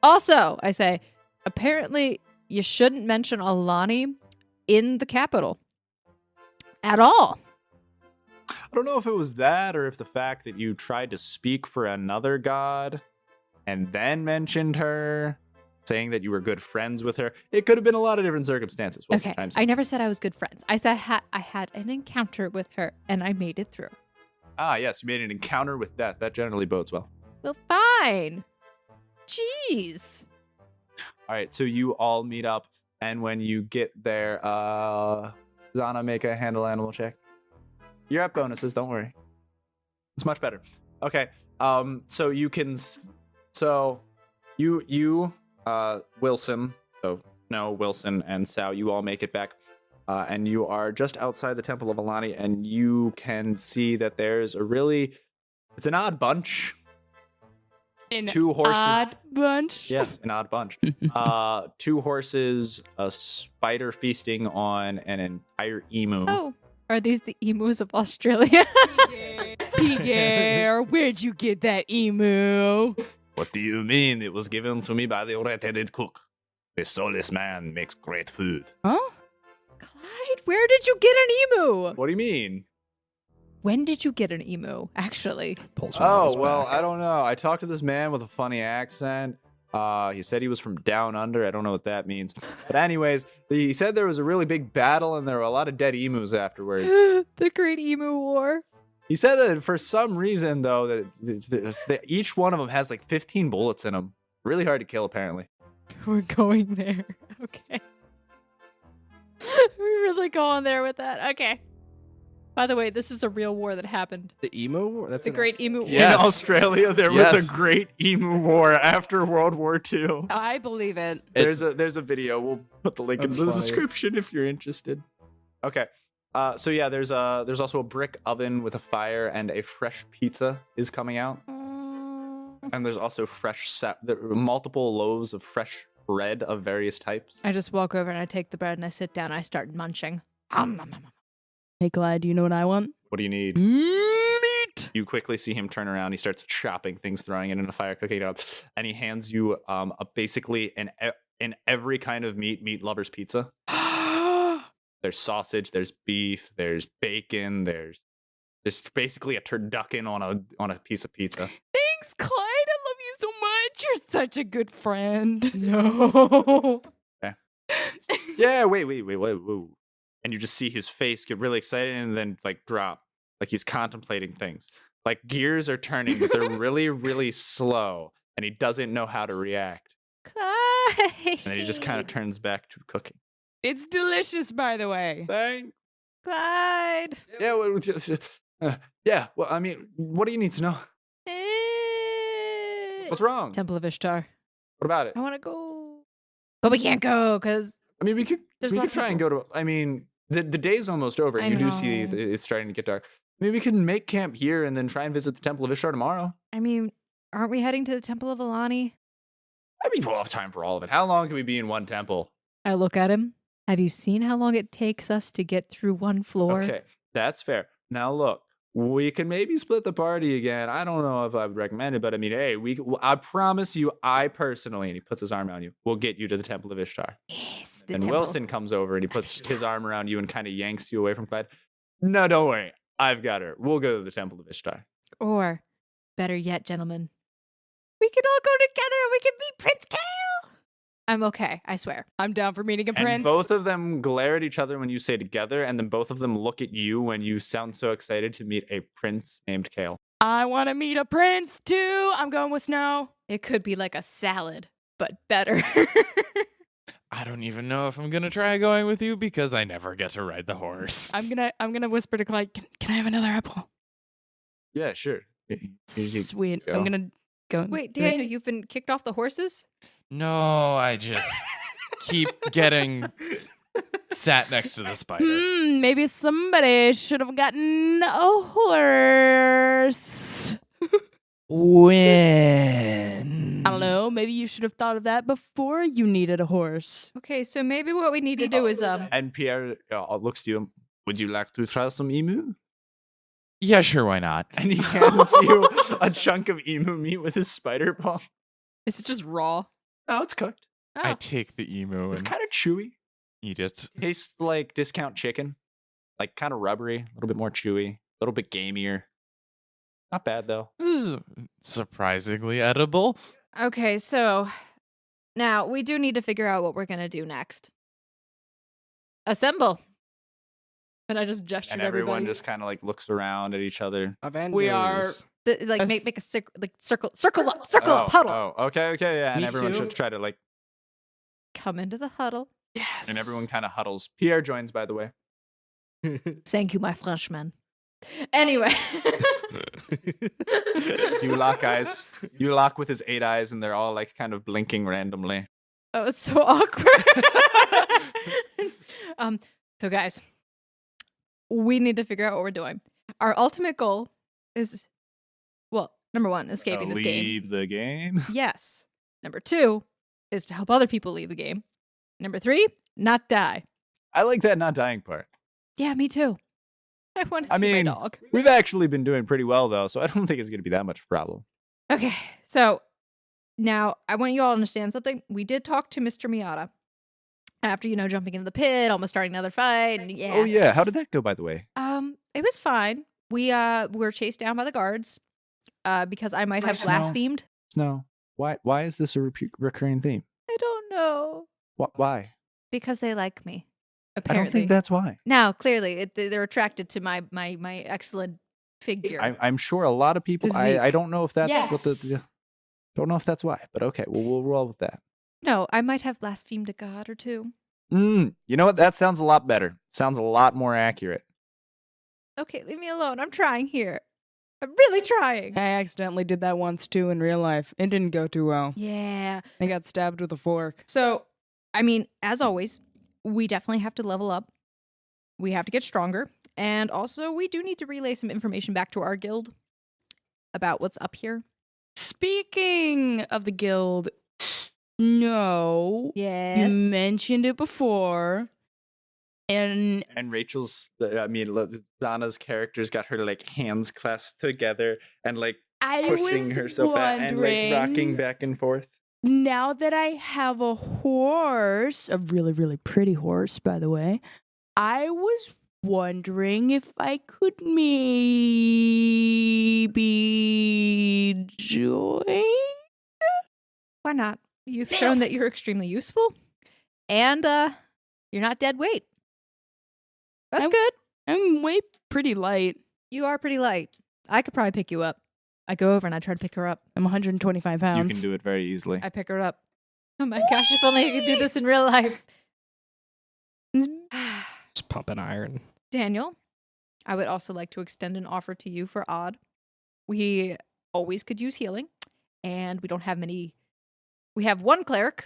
Also, I say, apparently you shouldn't mention Alanni in the capital at all. I don't know if it was that or if the fact that you tried to speak for another god and then mentioned her, saying that you were good friends with her. It could have been a lot of different circumstances. What's the Okay, time I never said I was good friends. I said I had an encounter with her and I made it through. Ah, yes, you made an encounter with death. That generally bodes well. Well, fine. Jeez. All right, so you all meet up, and when you get there, Zanna, make a handle animal check. You're at bonuses, don't worry. It's much better. Okay, so you can, Wilson, so Snow, Wilson, and Sal, you all make it back, and you are just outside the Temple of Alanni, and you can see that there's it's an odd bunch. An 2 horses. odd bunch. Yes, an odd bunch. 2 horses, a spider feasting on an entire emu. Oh, are these the emus of Australia? Pierre, where'd you get that emu? What do you mean? It was given to me by the red-headed cook. The soulless man makes great food. Huh? Clyde, where did you get an emu? What do you mean? When did you get an emu, actually? Pulls one of Oh, those well, back. I don't know. I talked to this man with a funny accent. He said he was from down under. I don't know what that means. But anyways, he said there was a really big battle and there were a lot of dead emus afterwards. The Great Emu War. He said that for some reason, though, that each one of them has like 15 bullets in them. Really hard to kill, apparently. We're going there. Okay. We're really going there with that. Okay. By the way, this is a real war that happened. The emu war? That's The Great Emu War. Yes. In Australia, there was Yes. a great emu war after World War II. I believe it. There's a video. We'll put the link in That's the funny. description if you're interested. Okay. So yeah, there's also a brick oven with a fire and a fresh pizza is coming out. And there's also there are multiple loaves of fresh bread of various types. I just walk over and I take the bread and I sit down and I start munching. Hey, Clyde, do you know what I want? What do you need? Meat. You quickly see him turn around. He starts chopping things, throwing it in a fire, cooking it up, and he hands you basically in every kind of meat lover's pizza. There's sausage, there's beef, there's bacon, there's basically a turducken on a piece of pizza. Thanks, Clyde. I love you so much. You're such a good friend. No. Yeah, wait. And you just see his face get really excited and then like drop, like he's contemplating things. Like gears are turning, but they're really, really slow, and he doesn't know how to react. Clyde. And then he just kind of turns back to cooking. It's delicious, by the way. Thanks. Clyde. Yeah, yeah. Well, I mean, what do you need to know? What's wrong? Temple of Ishtar. What about it? I want to go. But we can't go because I mean, we could There's we a lot could of try and go to. I mean, the day's almost over. I You do see know. it's starting to get dark. Maybe we can make camp here and then try and visit the Temple of Ishtar tomorrow. I mean, aren't we heading to the Temple of Alanni? I mean, we'll have time for all of it. How long can we be in one temple? I look at him. Have you seen how long it takes us to get through one floor? Okay, that's fair. Now look, we can maybe split the party again. I don't know if I would recommend it, but I mean, hey, I promise you, I personally, and he puts his arm around you, will get you to the Temple of Ishtar. Yes, And Wilson comes over and he puts his arm around you and kind of yanks you away from Clyde. No, don't worry. I've got her. We'll go to the Temple of Ishtar. Or, better yet, gentlemen, we can all go together and we can meet Prince Kale. I'm okay, I swear. I'm down for meeting a And prince. both of them glare at each other when you say together, and then both of them look at you when you sound so excited to meet a prince named Kale. I want to meet a prince too. I'm going with Snow. It could be like a salad, but better. I don't even know if I'm gonna try going with you because I never get to ride the horse. I'm gonna whisper to Clyde. Can I have another apple? Yeah, sure. Sweet. go. I'm gonna go. Wait, Daniel, you've been kicked off the horses? No, I just keep getting sat next to the spider. Maybe somebody should have gotten a horse. When? I don't know. Maybe you should have thought of that before you needed a horse. Okay, so maybe what we need to do is And Pierre looks to you. Would you like to try some emu? Yeah, sure, why not? And he hands you a chunk of emu meat with his spider paw. is it just raw? Oh, it's cooked. I Oh. take the emu It's and kind of chewy. eat it. Tastes like discount chicken. Like kind of rubbery, a little bit more chewy, a little bit gamier. Not bad though. This is surprisingly edible. Okay, so now we do need to figure out what we're gonna do next. Assemble. And I just gestured And at everyone everybody. just kind of like looks around at each other. We are- Avengers. Like As- make a circle up, huddle. Oh, okay, yeah. And Me everyone too. should try to like, Come into the huddle. Yes. and everyone kind of huddles. Pierre joins, by the way. Thank you, my Frenchman. Anyway. You lock eyes. You lock with his 8 eyes, and they're all like kind of blinking randomly. Oh, it's so awkward. So guys, we need to figure out what we're doing. Our ultimate goal is, well, number one, escaping this game. Leave the game. Yes. Number two is to help other people leave the game. Number three, not die. I like that not dying part. Yeah, me too. I want to I see mean, my dog. We've actually been doing pretty well though, so I don't think it's going to be that much of a problem. Okay, so now I want you all to understand something. We did talk to Mr. Miata after, jumping into the pit, almost starting another fight. And yeah. Oh yeah, how did that go, by the way? It was fine. We were chased down by the guards because I might have Snow. blasphemed. No. Why is this a recurring theme? I don't know. Why? Because they like me. I Apparently. don't think that's why. Now, clearly, they're attracted to my excellent figure. I'm sure a lot of people. I don't know if that's what Yes. the. Don't know if that's why, but okay, well we'll roll with that. No, I might have blasphemed a god or two. You know what? That sounds a lot better. Sounds a lot more accurate. Okay, leave me alone. I'm trying here. I'm really trying. I accidentally did that once too in real life. It didn't go too well. Yeah. I got stabbed with a fork. So, I mean, as always, we definitely have to level up. We have to get stronger. And also, we do need to relay some information back to our guild about what's up here. Speaking of the guild, no, you Yeah. mentioned it before, and And Zanna's character's got her like hands clasped together and like I pushing was herself out and like rocking wondering, back and forth. now that I have a horse, a really, really pretty horse, by the way, I was wondering if I could maybe join. Why not? You've shown that you're extremely useful. And you're not dead weight. That's I'm- good. I'm way pretty light. You are pretty light. I could probably pick you up. I go over and I try to pick her up. I'm 125 pounds. You can do it very easily. I pick her up. Oh my gosh, if only I could do this in real life. Just pumping iron. Daniel, I would also like to extend an offer to you for Odd. We always could use healing, and we don't have many. We have one cleric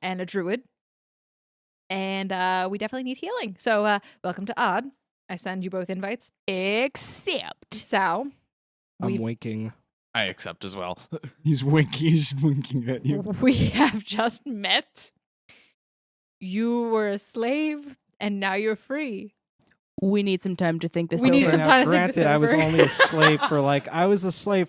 and a druid, and we definitely need healing. So, welcome to Odd. I send you both invites. Except Sal, I'm winking. I accept as well. He's winking at we have just met. You were a slave, and now you're free. We need some time to think this We over. need some Now, time to think this granted, I was over. only a slave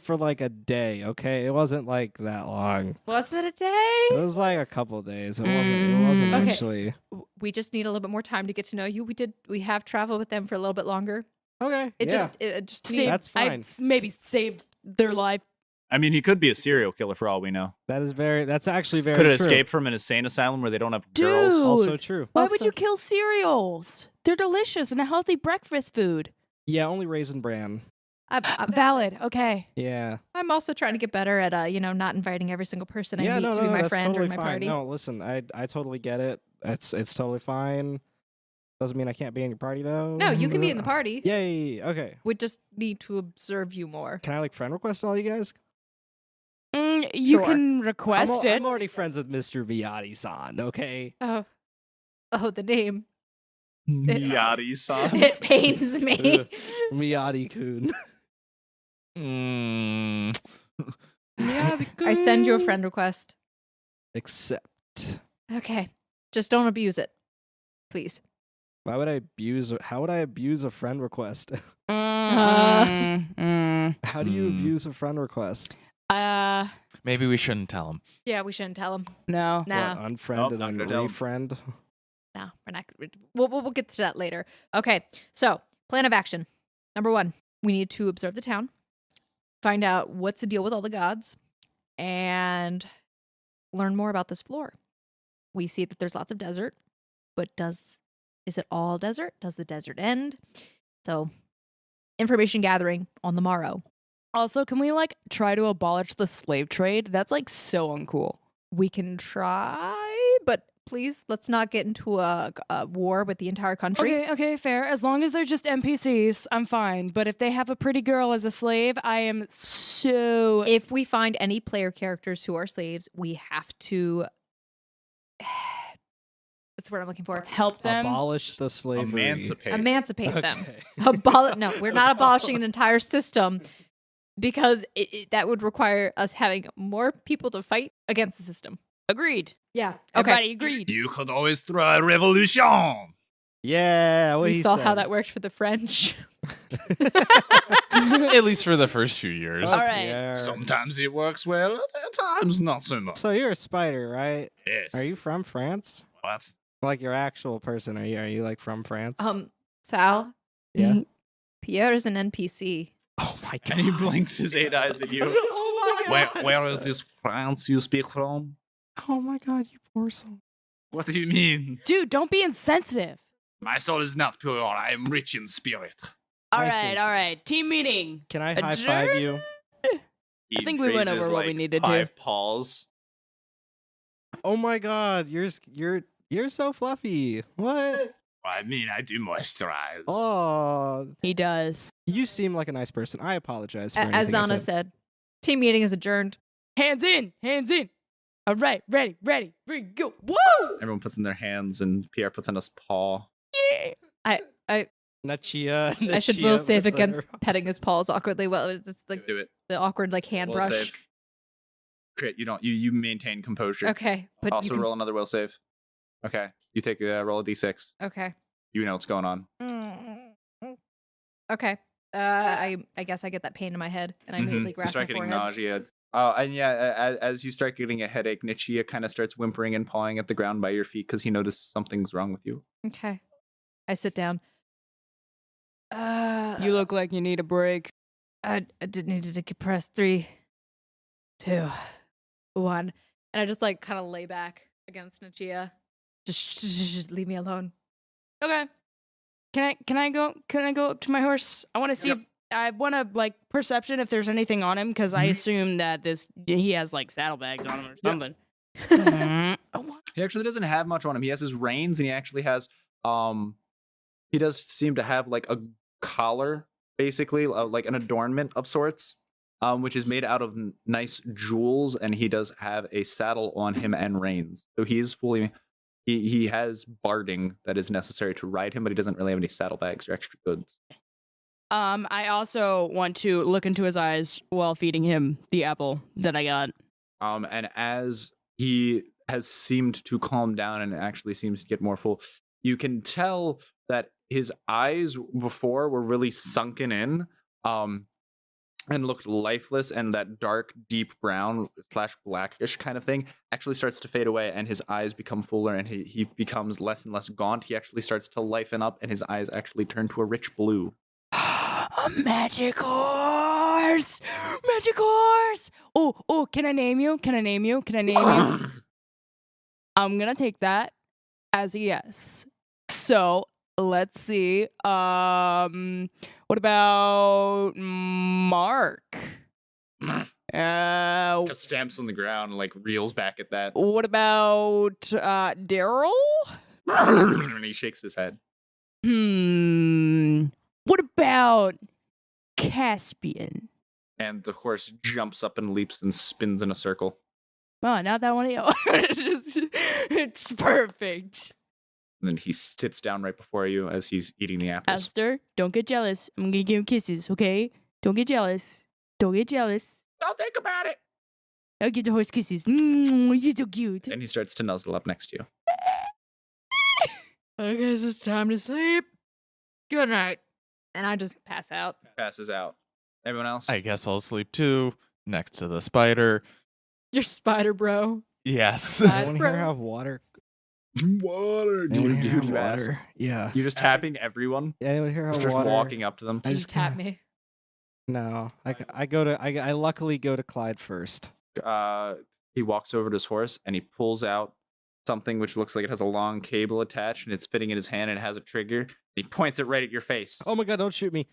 for like a day. Okay, it wasn't like that long. Was that a It day? was like a couple days. It wasn't Okay. actually. We just need a little bit more time to get to know you. We have traveled with them for a little bit longer. Okay. It yeah. just Save- That's fine. Maybe save their life. I mean, he could be a serial killer for all we know. That's actually very Could have true. escaped from an insane asylum where they don't have girls. Dude. Also true. Why would Also- you kill cereals? They're delicious and a healthy breakfast food. Yeah, only Raisin Bran. Valid. Okay. Yeah. I'm also trying to get better at not inviting every single person I Yeah, meet no, to no, be no, my that's friend totally or my fine. party. No, listen, I totally get it. It's totally fine. Doesn't mean I can't be in your party though. No, you can be in the party. Yay. Okay. We just need to observe you more. Can I like friend request all you guys? You Sure. can request it. I'm already friends with Mr. Miyagi-san. Okay. Oh, the name. Miyagi-san. It pains me. Miyagi-kun. Mm. I send you a friend request. Accept. Okay, just don't abuse it, please. Why would I abuse? How would I abuse a friend request? Uh. How do you Hmm. abuse a friend request? Maybe we shouldn't tell him. Yeah, we shouldn't tell him. No. Nah, What, unfriend Nope, and not then gonna tell 'em. refriend? no, we're not. We'll get to that later. Okay, so plan of action. Number 1, we need to observe the town, find out what's the deal with all the gods, and learn more about this floor. We see that there's lots of desert, but is it all desert? Does the desert end? So, information gathering on the morrow. Also, can we try to abolish the slave trade? That's so uncool. We can try, but please let's not get into a war with the entire country. Okay, fair. As long as they're just NPCs, I'm fine. But if they have a pretty girl as a slave, I am so. If we find any player characters who are slaves, we have to. That's what I'm looking for. help them. Abolish the slavery. Emancipate. Emancipate them. Okay. No, we're not abolishing an entire system because that would require us having more people to fight against the system. Agreed. Yeah. Okay. Everybody agreed. You could always throw a revolution. Yeah, what We he saw said. how that worked for the French. At least for the first few years. All right. Yeah. Sometimes it works well, other times not so much. So you're a spider, right? Yes. Are you from France? What? Like your actual person? Are you like from France? Sal. Yeah. Pierre is an NPC. Oh my god. And he blinks his 8 eyes at you. Oh my god. Where is this France you speak from? Oh my god, you poor soul. What do you mean? Dude, don't be insensitive. My soul is not pure. I am rich in spirit. All I right, think- all right. Team meeting. Can I high five you? He think we went raises, over what we needed to. 5 paws. Oh my god, you're so fluffy. What? I mean, I do moisturize. Oh, He does. you seem like a nice person. I apologize for As anything I Zanna said. said, team meeting is adjourned. Hands in. Hands in. All right. Ready. Go. Whoa. Everyone puts in their hands, and Pierre puts in his paw. Yeah. Nachia. I should will save against petting his paws awkwardly. Well, it's like Do it. the awkward hand Will brush. save. Crit. You maintain composure. Okay, but Also you can, roll another will save. Okay. You take roll a d6. okay. You know what's going on. Okay. I guess I get that pain in my head, and I immediately You grasp my start getting forehead. nausea. And yeah, as you start getting a headache, Nichia kind of starts whimpering and pawing at the ground by your feet because he noticed something's wrong with you. Okay. I sit down. You look like you need a break. I did need to press 3, 2, 1, and I just kind of lay back against Nichia. Just leave me alone. Okay. Can I go up to my horse? I want to see. Yep. I want to perception if there's anything on him because I assume that he has saddlebags on him or something. He actually doesn't have much on him. He has his reins, and he actually has he does seem to have a collar, basically, like an adornment of sorts, which is made out of nice jewels, and he does have a saddle on him and reins. So he's fully he has barding that is necessary to ride him, but he doesn't really have any saddlebags or extra goods. I also want to look into his eyes while feeding him the apple that I got. And as he has seemed to calm down and actually seems to get more full, You can tell that his eyes before were really sunken in, and looked lifeless, and that dark, deep brown / blackish kind of thing actually starts to fade away, and his eyes become fuller, and he becomes less and less gaunt. He actually starts to lifen up, and his eyes actually turn to a rich blue. A magic horse! Magic horse! Oh, can I name you? Can I name you? Can I name you? I'm gonna take that as a yes. So let's see. What about Mark? Just stamps on the ground and like reels back at that. What about Daryl? And he shakes his head. What about Caspian? And the horse jumps up and leaps and spins in a circle. Oh, not that one. It's perfect. And then he sits down right before you as he's eating the apples. Esther, don't get jealous. I'm gonna give him kisses, okay? Don't get jealous. Don't get jealous. Don't think about it. I'll give the horse kisses. You're so cute. And he starts to nuzzle up next to you. I guess it's time to sleep. Good night. And I just pass out. Passes out. Everyone else? I guess I'll sleep too, next to the spider. Your spider bro. Yes. Anyone here have water? Water. Anyone here have you ask? water? Yeah. You're just tapping everyone? Yeah, anyone here have Just water? walking up to them? Did you tap me? No, I luckily go to Clyde first. He walks over to his horse and he pulls out something which looks like it has a long cable attached and it's fitting in his hand and it has a trigger. And he points it right at your face. Oh my god, don't shoot me.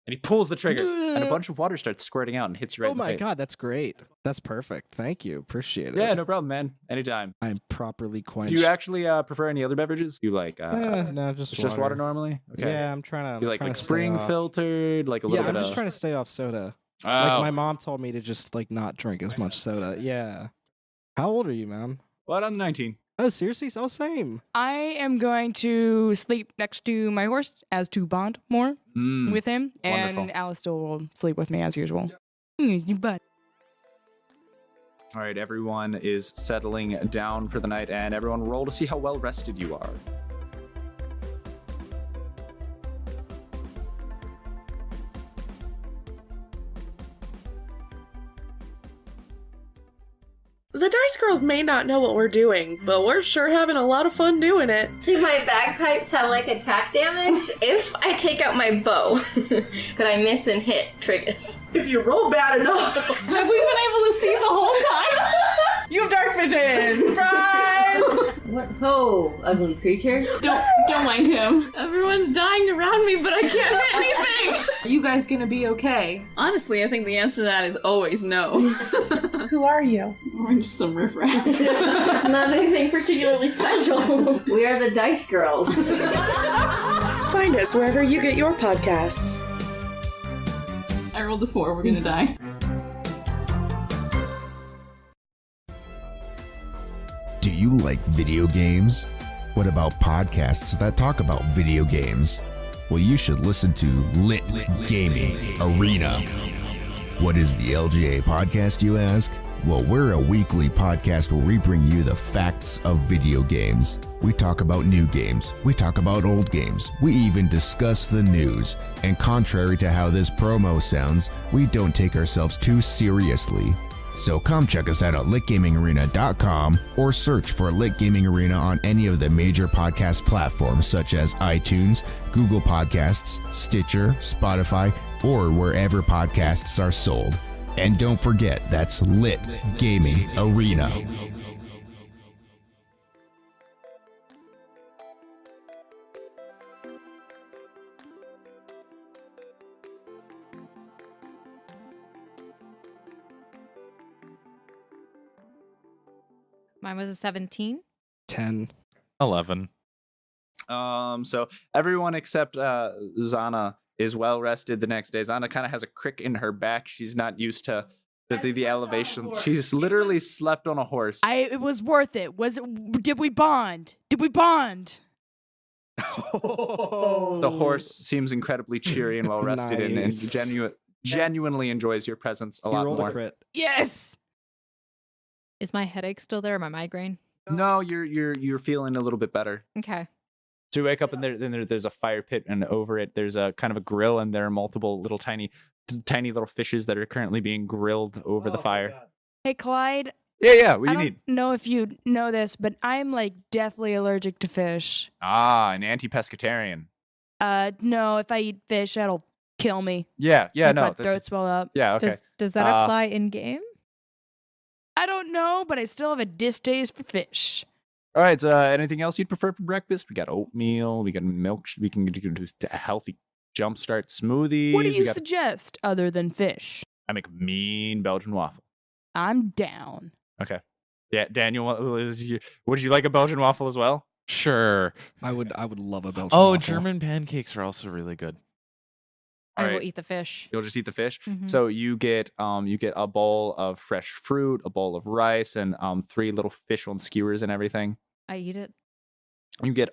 And he pulls the trigger and a bunch of water starts squirting out and hits you right Oh in the my face. god, that's great. That's perfect. Thank you. Appreciate it. Yeah, no problem, man. Anytime. I'm properly quenched. Do you actually prefer any other beverages? You like no, just water normally? Okay. Yeah, I'm trying to. You like spring filtered, like a little Yeah, bit I'm of. just trying to stay off soda. Oh. Like my mom told me to just like not drink as much soda. Yeah. How old are you, ma'am? What? I'm 19. Oh, seriously? Oh, same. I am going to sleep next to my horse as to bond more with him, and Wonderful. Alistair will sleep with me as usual. You butt. All right, everyone is settling down for the night, and everyone roll to see how well rested you are. The Dice Girls may not know what we're doing, but we're sure having a lot of fun doing it. Do my bagpipes have like attack damage? If I take out my bow, could I miss and hit triggers? If you roll bad enough. Have we been able to see the whole time? You have dark vision! Surprise! What ho, ugly creature? Don't mind him. Everyone's dying around me, but I can't hit anything. Are you guys gonna be okay? Honestly, I think the answer to that is always no. Who are you? We're just some riffraff. Not anything particularly special. We are the Dice Girls. Find us wherever you get your podcasts. I rolled a 4. We're gonna die. Do you like video games? What about podcasts that talk about video games? Well, you should listen to Lit Gaming Arena. What is the LGA podcast, you ask? Well, we're a weekly podcast where we bring you the facts of video games. We talk about new games. We talk about old games. We even discuss the news. And contrary to how this promo sounds, we don't take ourselves too seriously. So come check us out at litgamingarena.com or search for Lit Gaming Arena on any of the major podcast platforms such as iTunes, Google Podcasts, Stitcher, Spotify, or wherever podcasts are sold. And don't forget, that's Lit Gaming Arena. Mine was a 17. 10. 11. So everyone except Zanna is well rested the next day. Zanna kind of has a crick in her back. She's not used to the elevation. She's literally slept on a horse. It was worth it. Did we bond? Did we bond? The horse seems incredibly cheery and well rested Nice. and genuinely enjoys your presence a You lot rolled a more. crit. Yes. Is my headache still there or my migraine? No, you're feeling a little bit better. Okay. So you wake up and there's a fire pit, and over it there's a kind of a grill, and there are multiple little tiny little fishes that are currently being grilled over the fire. Hey, Clyde. Yeah. What do I you don't need? know if you know this, but I'm like deathly allergic to fish. An anti-pescatarian. No, if I eat fish, that'll kill me. Yeah. Make No. my throat swell up. Yeah. Okay. Does that apply in game? I don't know, but I still have a distaste for fish. All right. So, anything else you'd prefer for breakfast? We got oatmeal. We got milk. We can do a healthy jumpstart smoothie. What do you suggest other than fish? I make a mean Belgian waffle. I'm down. Okay. Yeah, Daniel, would you like a Belgian waffle as well? Sure. I would love a Belgian Oh, waffle. German pancakes are also really good. I All will right. eat the fish. You'll just eat the fish. Mhm. So you get a bowl of fresh fruit, a bowl of rice, and 3 little fish on skewers and everything. I eat it. You get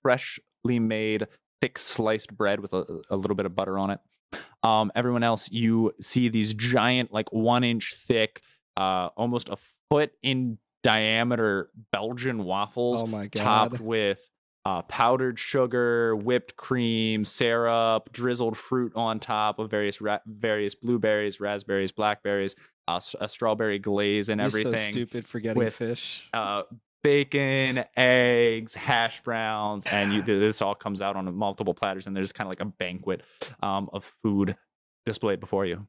freshly made thick sliced bread with a little bit of butter on it. Everyone else, you see these giant, like 1-inch thick, almost a foot in diameter Belgian waffles Oh my god. topped with powdered sugar, whipped cream, syrup, drizzled fruit on top of various blueberries, raspberries, blackberries, a strawberry glaze and You're everything. so stupid for getting with, fish. Bacon, eggs, hash browns, and this all comes out on multiple platters, and there's kind of like a banquet of food displayed before you.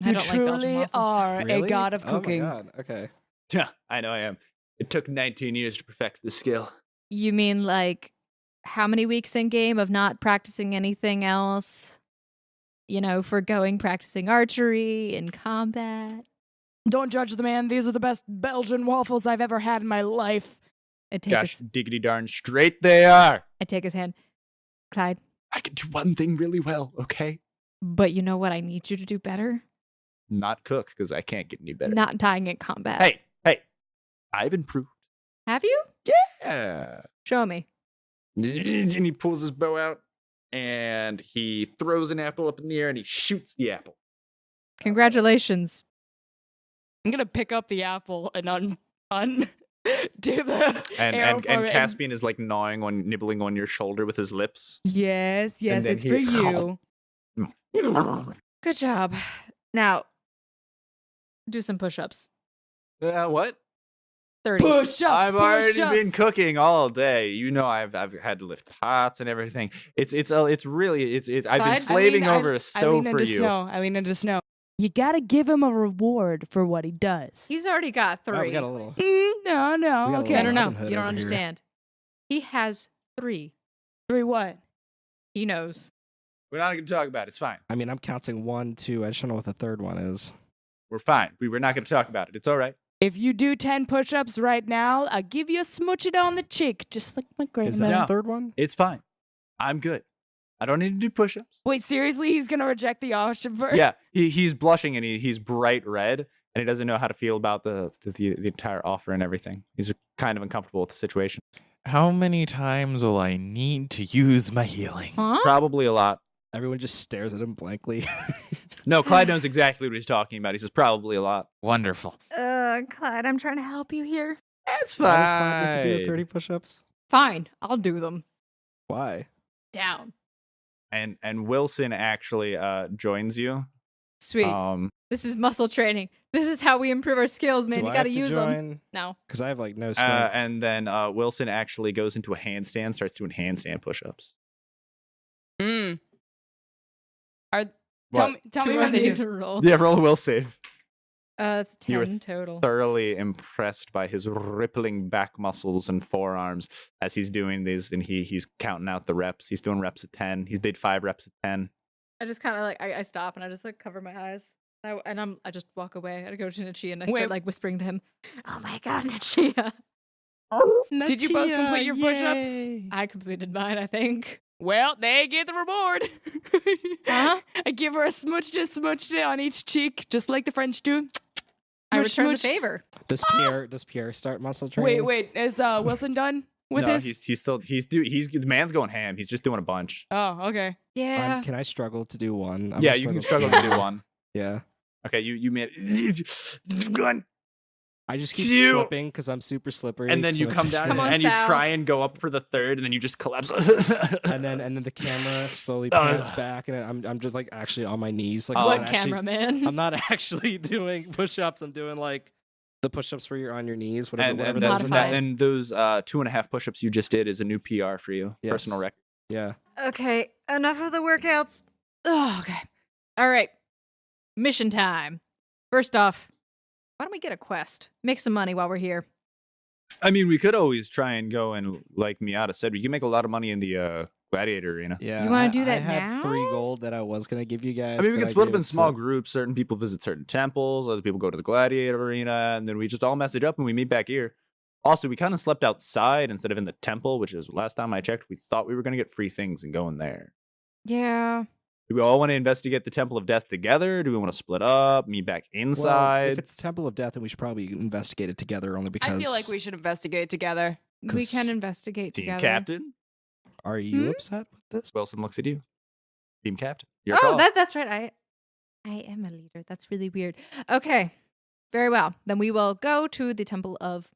I You don't like Belgian truly waffles. are Really? a god of cooking. Oh my god. Okay. Yeah, I know I am. It took 19 years to perfect the skill. You mean like how many weeks in game of not practicing anything else? Forgoing practicing archery and combat. Don't judge the man. These are the best Belgian waffles I've ever had in my life. I take Gosh, his, diggity darn straight they are. I take his hand. Clyde, I can do one thing really well, okay? but you know what I need you to do better? Not cook, because I can't get any better. Not dying in combat. Hey, I've improved. Have you? Yeah. Show me. And he pulls his bow out, and he throws an apple up in the air, and he shoots the apple. Congratulations. I'm gonna pick up the apple and do the And arrow and for it Caspian is like nibbling on your shoulder with his lips. Yes, then it's he- for you. Good job. Now, do some push-ups. What? 30. Push-ups. I've already been push-ups. cooking all day. I've had to lift pots and everything. It's really I've been Clyde, slaving over a I stove lean for into you. snow. I lean into snow. You gotta give him a reward for what he does. He's already got 3. Oh, we got a little. No, We got a okay. I little don't know. Robin Hood You don't over here. understand. He has 3. 3 what? He knows. We're not going to talk about it. It's fine. I mean, I'm counting 1, 2. I just don't know what the third one is. We're fine. We're not going to talk about it. It's all right. If you do 10 push-ups right now, I'll give you a smooching on the cheek, just like my Is grandma. that Yeah. the third one? It's fine. I'm good. I don't need to do push-ups. Wait, seriously? He's gonna reject the option first? Yeah, he's blushing and he's bright red, and he doesn't know how to feel about the entire offer and everything. He's kind of uncomfortable with the situation. How many times will I need to use my healing? Huh? Probably a lot. Everyone just stares at him blankly. No, Clyde knows exactly what he's talking about. He says probably a lot. Wonderful. Clyde, I'm trying to help you here. That's Why does Clyde make you do 30 push-ups? Fine, I'll do them. Why? Down. And Wilson actually joins you. Sweet. This is muscle training. This is how we improve our skills, man. Do You I gotta have to use them. join? No. Because I have like no strength. And then Wilson actually goes into a handstand, starts doing handstand push-ups. Mm. Tell What? me Do what I they need do. to roll? Yeah, roll a will save. It's You were 10 total. Thoroughly impressed by his rippling back muscles and forearms as he's doing these, and he's counting out the reps. He's doing reps at 10. He did 5 reps at 10. I just kind of like I stop and I just like cover my eyes. I just walk away. I go to Nichia and I Wait. start like whispering to him. Oh my god, Nichia! Did you both complete your push-ups? Yay. I completed mine. I think. Well, they get the reward. Huh? I give her a smooch on each cheek, just like the French do. I Smooch, return the smooch. favor. Does Pierre start muscle training? Wait, is Wilson done with No, this? he's the man's going ham. He's just doing a bunch. Oh, okay. Yeah. Can I struggle to do one? I'm Yeah, gonna you can struggle to do one. Yeah. Okay, you made it. Go on. I just keep Phew. slipping because I'm super slippery. And then you so- come down Come on, and you Sal. try and go up for the third, and then you just collapse. and then the camera slowly pans back, and I'm just like actually on my knees. Like I'm What not actually- cameraman? I'm not actually doing push-ups. I'm doing like the push-ups where you're on your knees, whatever. and whatever and, those that, are Modified. called. and those 2.5 push-ups you just did is a new PR for you, Yes. personal record. Yeah. Okay, enough of the workouts. Oh, okay. All right. Mission time. First off, why don't we get a quest? Make some money while we're here. I mean, we could always try and go and, like Miata said, we can make a lot of money in the gladiator arena. Yeah. You wanna I- do that I had 3 now? gold that I was gonna give you guys. I mean, we but can split up gave in it small to- groups. Certain people visit certain temples. Other people go to the gladiator arena, and then we just all message up and we meet back here. Also, we kind of slept outside instead of in the temple, which is last time I checked, we thought we were going to get free things and go in there. Yeah. Do we all want to investigate the Temple of Death together? Do we want to split up, meet back Well, inside? if it's Temple of Death, then we should probably investigate it together. Only because I feel like we should investigate together. We 'Cause can investigate Team together. captain? Are you Hmm? upset with this? Wilson looks at you. Team captain. Your Oh, call. that's right. I am a leader. That's really weird. Okay. Very well. Then we will go to the Temple of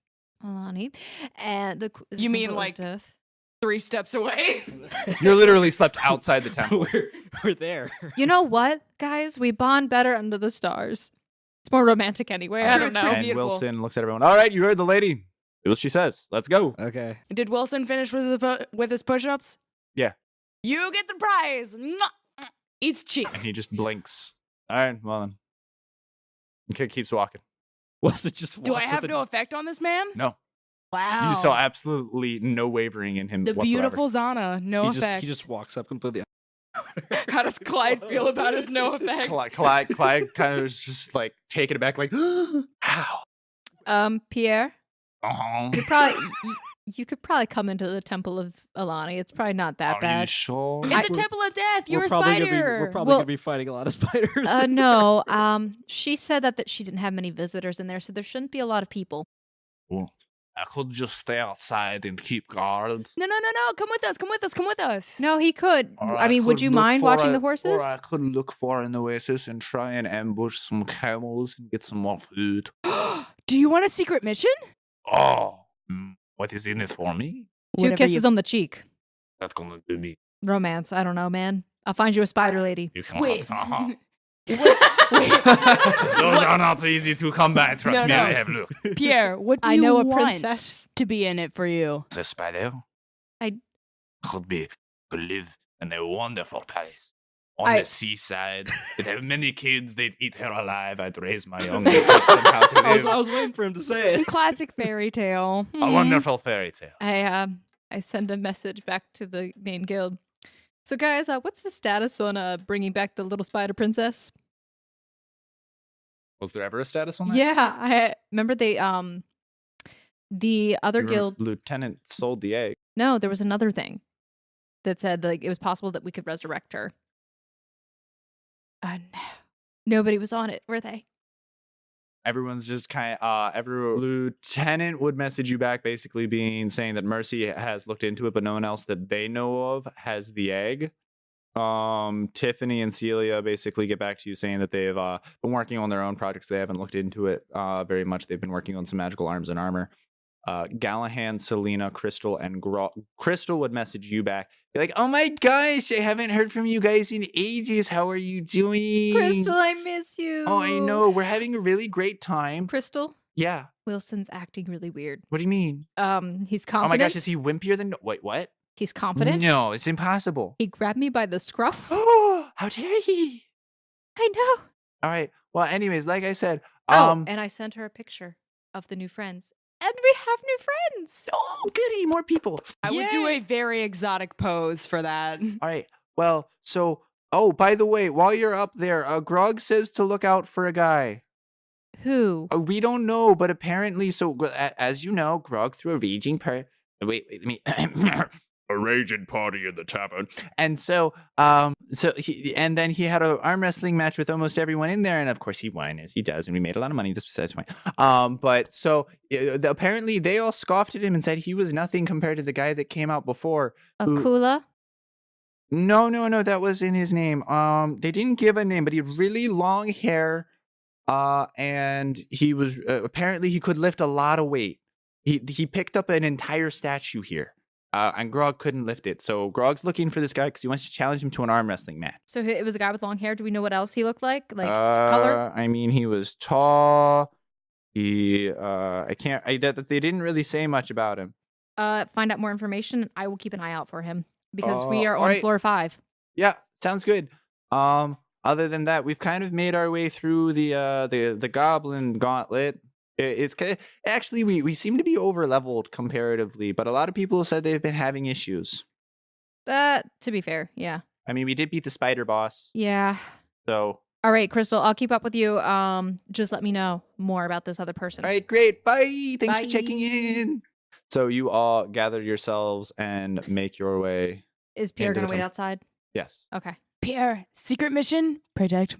Alanni and the You mean, Temple of like- Death. 3 steps away. You're literally slept outside the temple. we're there. You know what, guys? We bond better under the stars. It's more romantic anyway. I Sure, don't it's know. pretty And beautiful. Wilson looks at everyone. All right, you heard the lady. Do what she says. Let's go. Okay. Did Wilson finish with his push-ups? Yeah. You get the prize. Mwah! Eats cheek. And he just blinks. All right, well then. The kid keeps walking. Was it just? Do I walks have with no effect on this man? No. Wow. You saw absolutely no wavering in him the whatsoever. beautiful Zanna. No effect. he just walks up completely. How does Clyde feel about his no effect? Clyde kind of was just like taken aback, like, ow. Pierre, Uh-huh. you could probably come into the Temple of Alanni. It's probably not that Are you bad. sure? It's a temple of death. You're a spider. We're probably Well- gonna be fighting a lot of spiders. No. She said that she didn't have many visitors in there, so there shouldn't be a lot of people. Well, I could just stay outside and keep guard. No. Come with us. Come with us. Come with us. No, he could. Or I mean, would could you look mind for watching a- the horses? Or I could look for an oasis and try and ambush some camels and get some more food. Do you want a secret mission? Oh, what is in it for me? 2 Whatever kisses on the cheek. That's gonna do me. Romance. I don't know, man. I'll find you a spider lady. You can Wait. Those Wait. are not easy to come by. Trust No, me, no. I have looked. Pierre, what do I you know a want princess. to be in it for you? The spider. I- could live in a wonderful place on I- the seaside. They'd have many kids. They'd eat her alive. I'd raise my young and teach them how to I was live. waiting for him to say it. Classic fairy tale. A wonderful fairy tale. I send a message back to the main guild. So, guys, what's the status on bringing back the little spider princess? Was there ever a status on that? Yeah, I remember the other Your guild. lieutenant sold the egg. No, there was another thing that said like it was possible that we could resurrect her. No, nobody was on it, were they? Everyone's just kind of every lieutenant would message you back, basically saying that Mercy has looked into it, but no one else that they know of has the egg. Tiffany and Celia basically get back to you saying that they've been working on their own projects. They haven't looked into it very much. They've been working on some magical arms and armor. Gallahan, Selena, Crystal, and Crystal would message you back. You're like, oh my gosh, I haven't heard from you guys in ages. How are you doing? Crystal, I miss you. Oh, I know. We're having a really great time. Crystal, Yeah. Wilson's acting really weird. What do you mean? He's confident. Oh my gosh, is he wimpier than... Wait, what? He's confident. No, it's impossible. He grabbed me by the scruff. Oh, how dare he? I know. All right. Well, anyways, like I said, Oh, and I sent her a picture of the new friends. And we have new friends. oh, goody, more people. I would do a very exotic pose for that. All right. Well, so, oh, by the way, while you're up there, Grog says to look out for a guy. Who? We don't know, but apparently, so as you know, Grog threw a raging wait, let me. A raging party in the tavern. And so, and then he had an arm wrestling match with almost everyone in there, and of course he won, as he does, and we made a lot of money. This besides the point. But so apparently they all scoffed at him and said he was nothing compared to the guy that came out before. Akula? No, that wasn't his name. They didn't give a name, but he had really long hair. And he was apparently he could lift a lot of weight. He picked up an entire statue here. And Grog couldn't lift it. So Grog's looking for this guy because he wants to challenge him to an arm wrestling match. So it was a guy with long hair. Do we know what else he looked like? Like color? I mean, he was tall. He they didn't really say much about him. Find out more information. I will keep an eye out for him because we are all on right. floor 5. Yeah, sounds good. Other than that, we've kind of made our way through the goblin gauntlet. Actually, we seem to be over leveled comparatively, but a lot of people have said they've been having issues. To be fair, yeah. I mean, we did beat the spider boss. Yeah. So. All right, Crystal, I'll keep up with you. Just let me know more about this other person. All right, great. Bye. Thanks Bye. for checking in. So you all gather yourselves and make your way. Is Pierre into going the to wait temple. outside? Yes. Okay. Pierre, secret mission: protect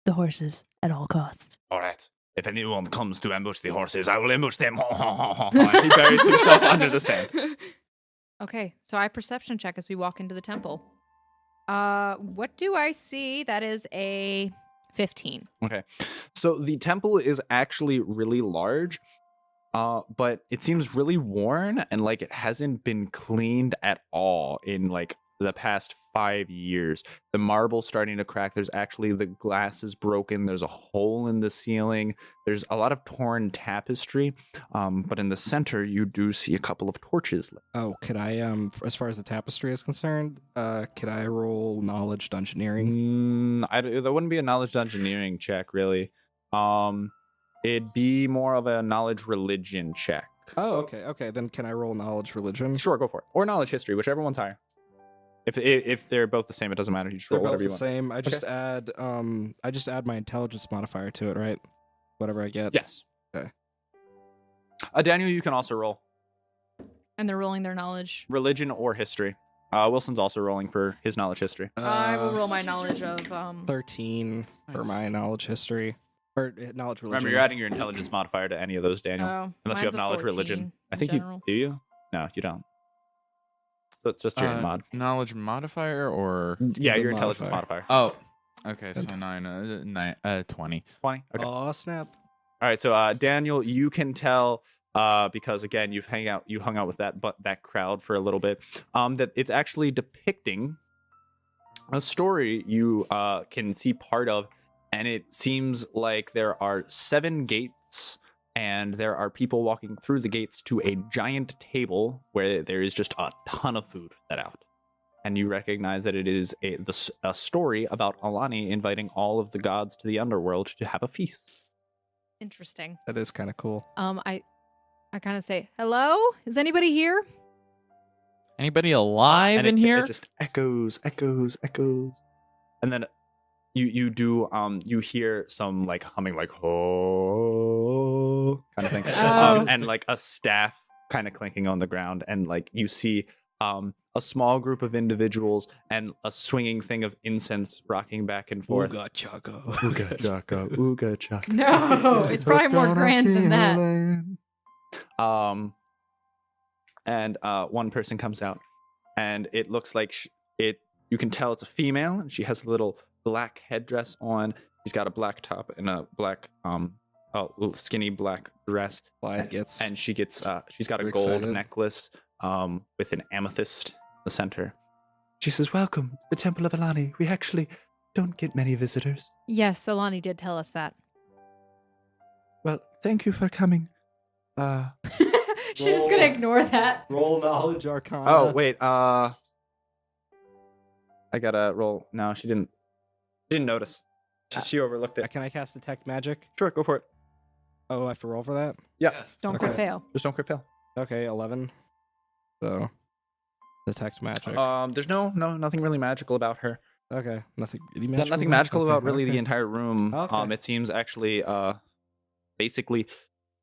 the horses at all costs. All right. If anyone comes to ambush the horses, I will ambush them. He buries himself under the sand. Okay, so I perception check as we walk into the temple. What do I see? That is a 15. Okay. So the temple is actually really large, but it seems really worn and like it hasn't been cleaned at all in like the past 5 years. The marble's starting to crack. There's actually the glass is broken. There's a hole in the ceiling. There's a lot of torn tapestry. But in the center, you do see a couple of torches. Oh, could I, as far as the tapestry is concerned, could I roll knowledge dungeoneering? That wouldn't be a knowledge engineering check, really. It'd be more of a knowledge religion check. Oh, okay. Then can I roll knowledge religion? Sure, go for it. Or knowledge history, whichever one's higher. If they're both the same, it doesn't matter. You just They're roll both whatever you the want. same. I just add my intelligence modifier to it, right? Whatever I get. Yes. Okay. Daniel, you can also roll And they're rolling their knowledge. religion or history. Wilson's also rolling for his knowledge history. I will roll my knowledge of 13 for my knowledge history or knowledge religion. Remember, you're adding your intelligence modifier to any of those, Daniel. Unless you mine's have a knowledge 14 religion. I in think general. you do. You? No, you don't. So it's just your mod. Knowledge modifier or Yeah, the your intelligence modifier. modifier. oh, okay. So 20. 20. Okay. Oh, snap. All right, so Daniel, you can tell because again you hung out with that crowd for a little bit, that it's actually depicting a story you can see part of, and it seems like there are 7 gates, and there are people walking through the gates to a giant table where there is just a ton of food set out. And you recognize that it is a story about Alanni inviting all of the gods to the underworld to have a feast. Interesting. That is kind of cool. I kind of say, hello? Is anybody here? Anybody alive And in it here? just echoes. And then you hear some like humming, like ho kind of thing. Oh. And like a staff kind of clinking on the ground, and like you see a small group of individuals and a swinging thing of incense rocking back and forth. Ooga chaka. Ooga chaka, ooga chaka. No, it's probably more grand than that. And one person comes out, and it looks like you can tell it's a female, and she has a little black headdress on. She's got a black top and a black little skinny black dress. Clyde gets And she's got a We're gold excited. necklace with an amethyst in the center. She says, "Welcome to the Temple of Alanni. We actually don't get many visitors." Yes, Alanni did tell us that. Well, thank you for coming. She's just gonna ignore that. roll knowledge arcana. Oh, wait. I gotta roll. No, she didn't notice. She overlooked it. Can I cast detect magic? Sure, go for it. Oh, I have to roll for that? Yeah. Yes. Don't crit Okay. fail. Just don't crit fail. Okay, 11. So detect magic. There's nothing really magical about her. Okay, nothing really Nothing magical. magical about Okay, really the okay. entire room. Okay. It seems actually basically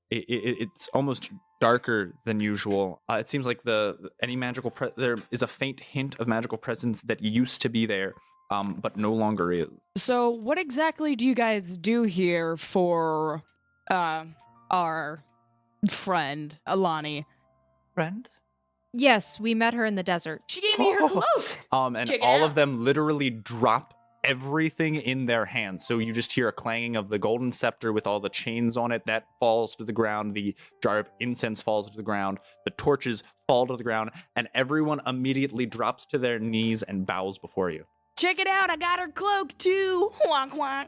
it's almost darker than usual. It seems like any magical there is a faint hint of magical presence that used to be there, but no longer is. So, what exactly do you guys do here for our friend Alanni? Friend? Yes, we met her in the desert. She gave me her cloak. And Check it all out. of them literally drop everything in their hands. So you just hear a clanging of the golden scepter with all the chains on it that falls to the ground. The jar of incense falls to the ground. The torches fall to the ground, and everyone immediately drops to their knees and bows before you. Check it out, I got her cloak too. Wonk wonk.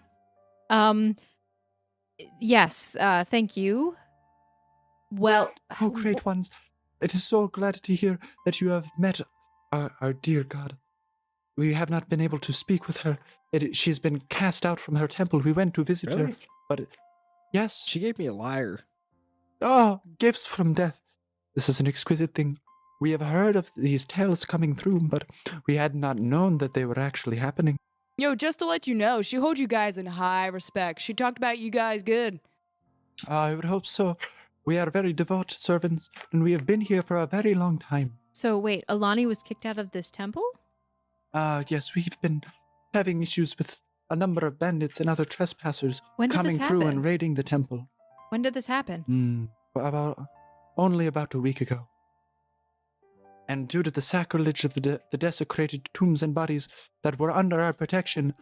Yes, thank you. Well, Oh, great ones. It is so glad to hear that you have met our dear god. We have not been able to speak with her. She's been cast out from her temple. We went to visit her, Really? but yes. She gave me a lyre. Oh, gifts from death. This is an exquisite thing. We have heard of these tales coming through, but we had not known that they were actually happening. Yo, just to let you know, she holds you guys in high respect. She talked about you guys good. I would hope so. We are very devout servants, and we have been here for a very long time. so wait, Alanni was kicked out of this temple? Yes, we've been having issues with a number of bandits and other trespassers When did coming this through happen? and raiding the temple. When did this happen? Only about a week ago. And due to the sacrilege of the desecrated tombs and bodies that were under our protection,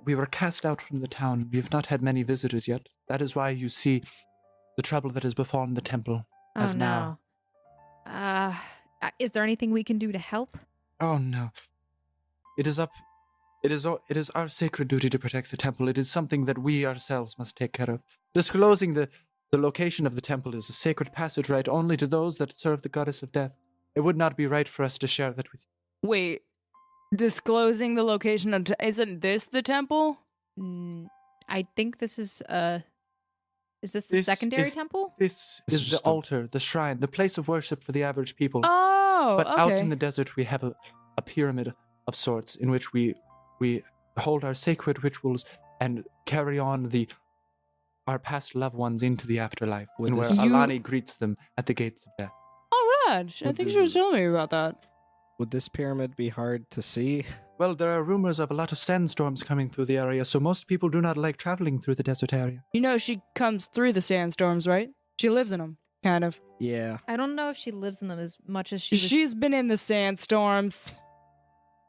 we were cast out from the town. We have not had many visitors yet. That is why you see the trouble that has befallen the temple as now. No. Is there anything we can do to help? Oh no. It is our sacred duty to protect the temple. It is something that we ourselves must take care of. Disclosing the location of the temple is a sacred passage right only to those that serve the goddess of death. It would not be right for us to share that with you. Wait, disclosing the location of isn't this the temple? I think this is this the secondary temple? This This is is the just a- altar, the shrine, the place of worship for the average people. Oh, But okay. out in the desert, we have a pyramid of sorts in which we hold our sacred rituals and carry on our past loved ones into the afterlife, Would and where this- Alanni greets them at the gates of death. Oh, rad. I Would think this- she was telling me about that. Would this pyramid be hard to see? Well, there are rumors of a lot of sandstorms coming through the area, so most people do not like traveling through the desert area. You know she comes through the sandstorms, right? She lives in them, kind of. Yeah. I don't know if she lives in them as much as she was. She's been in the sandstorms.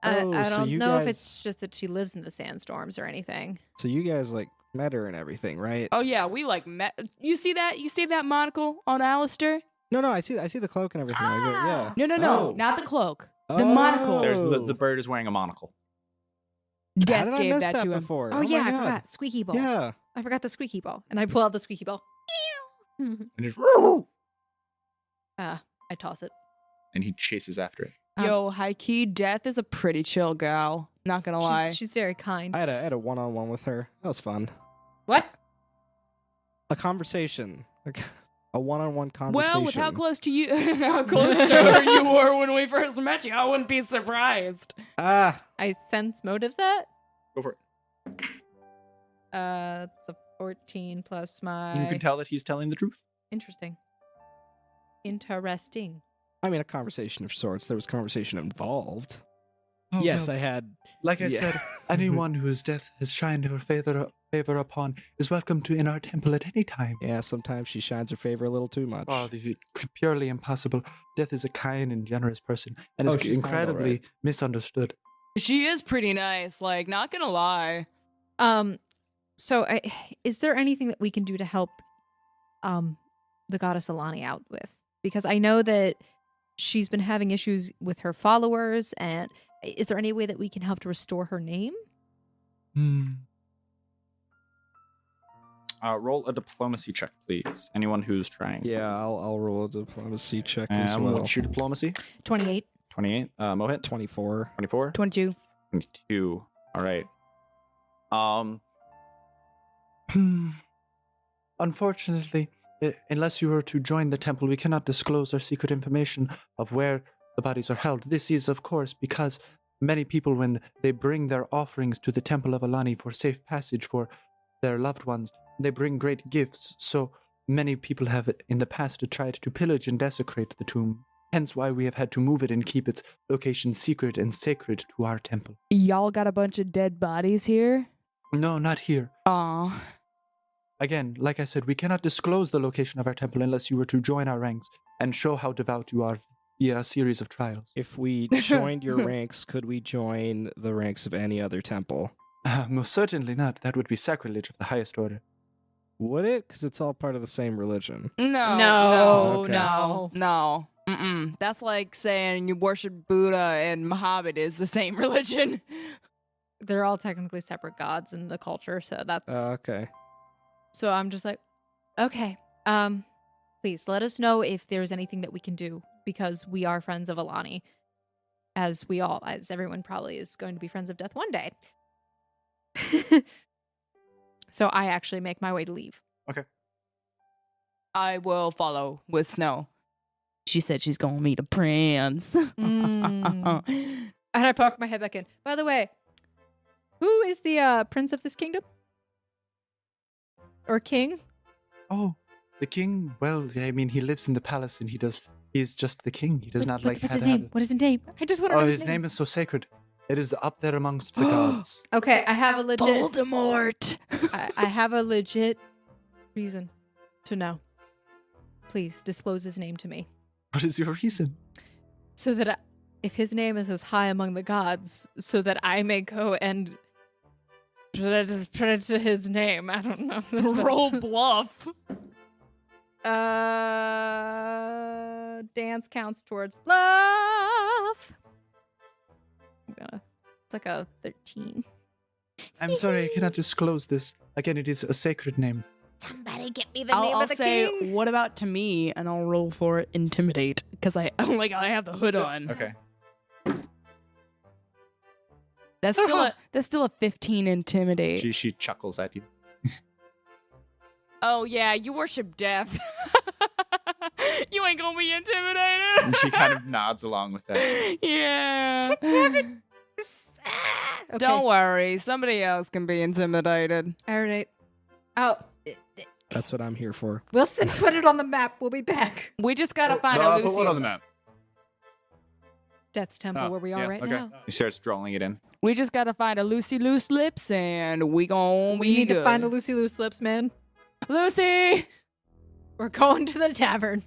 I Oh, so don't you know if guys- it's just that she lives in the sandstorms or anything. So you guys like met her and everything, right? Oh yeah, we like met. You see that? You see that monocle on Alistair? No, I see the cloak and everything. I go, yeah. No, Oh. not the cloak. The monocle. There's Oh. the bird is wearing a monocle. How Death did I gave miss that that to him. before? Oh, my yeah, I God. forgot. Squeaky ball. Yeah. I forgot the squeaky ball. And I pull out the squeaky ball. And, it's, I toss it. and he chases after it. Yo, high key, Death is a pretty chill gal. Not gonna lie. She's very kind. I had a one-on-one with her. That was fun. What? A conversation. Like, a one-on-one conversation. Well, with how close to you, how close to her you were when we first met you, I wouldn't be surprised. Ah. I sense motive that. Go for it. It's a 14 plus my. You can tell that he's telling the truth. Interesting. Interesting. I mean, a conversation of sorts. There was conversation involved. Oh, Yes, well, I had. like I yeah. said, anyone whose death has shined her favor upon is welcome to in our temple at any time. Yeah, sometimes she shines her favor a little too much. Oh, this is purely impossible. Death is a kind and generous person, and Oh, is she's kind, incredibly alright. misunderstood. She is pretty nice, like, not gonna lie. So is there anything that we can do to help the goddess Alanni out with? Because I know that she's been having issues with her followers, and is there any way that we can help to restore her name? Roll a diplomacy check, please. Anyone who's trying. Yeah, I'll roll a diplomacy check as well. What's your diplomacy? 28. 28. Mohit? 24. 24? 22. 22. All right. Unfortunately, unless you were to join the temple, we cannot disclose our secret information of where the bodies are held. This is, of course, because many people, when they bring their offerings to the temple of Alanni for safe passage for their loved ones, they bring great gifts. So many people have in the past tried to pillage and desecrate the tomb. Hence why we have had to move it and keep its location secret and sacred to our temple. Y'all got a bunch of dead bodies here? No, not here. Aw. Again, like I said, we cannot disclose the location of our temple unless you were to join our ranks and show how devout you are via a series of trials. If we joined your ranks, could we join the ranks of any other temple? Most certainly not. That would be sacrilege of the highest order. Would it? Because it's all part of the same religion. No. Okay. No. Mm-mm. That's like saying you worship Buddha and Muhammad is the same religion. They're all technically separate gods in the culture, so that's Okay. so I'm just like, okay. Please let us know if there's anything that we can do, because we are friends of Alanni. As everyone probably is going to be friends of death one day. So I actually make my way to leave. I will follow with Snow. She said she's gonna meet a prince. And I poke my head back in. By the way, who is the prince of this kingdom? Or king? Oh, the king? Well, I mean, he lives in the palace and he's just the king. He does not like what's his name? What is his name? I just want to know Oh, his his name is so sacred. It is up there amongst the gods. Okay, I have a legit Voldemort. I have a legit reason to know. Please disclose his name to me. What is your reason? So that if his name is as high among the gods, so that I may go and put to his name. I don't know. Roll bluff. Dance counts towards love. It's like a 13. I'm sorry, I cannot disclose this. Again, it is a sacred name. Somebody get me the name I'll of the say, king. what about to me? And I'll roll for intimidate because I have the hood on. Okay. That's still a 15 intimidate. She chuckles at you. Oh yeah, you worship death. You ain't gonna be intimidated. And she kind of nods along with that. Yeah. Okay. Don't worry, somebody else can be intimidated. All right. Oh, That's what I'm here for. Wilson, put it on the map. We'll be back. We just gotta find a Put one on the Lucy. map. Death's Temple, Oh, where we are yeah, right okay. now. He starts drawing it in. We just gotta find a Lucy Loose Lips, and we gon' We be need good. to find a Lucy Loose Lips, man. Lucy. We're going to the tavern.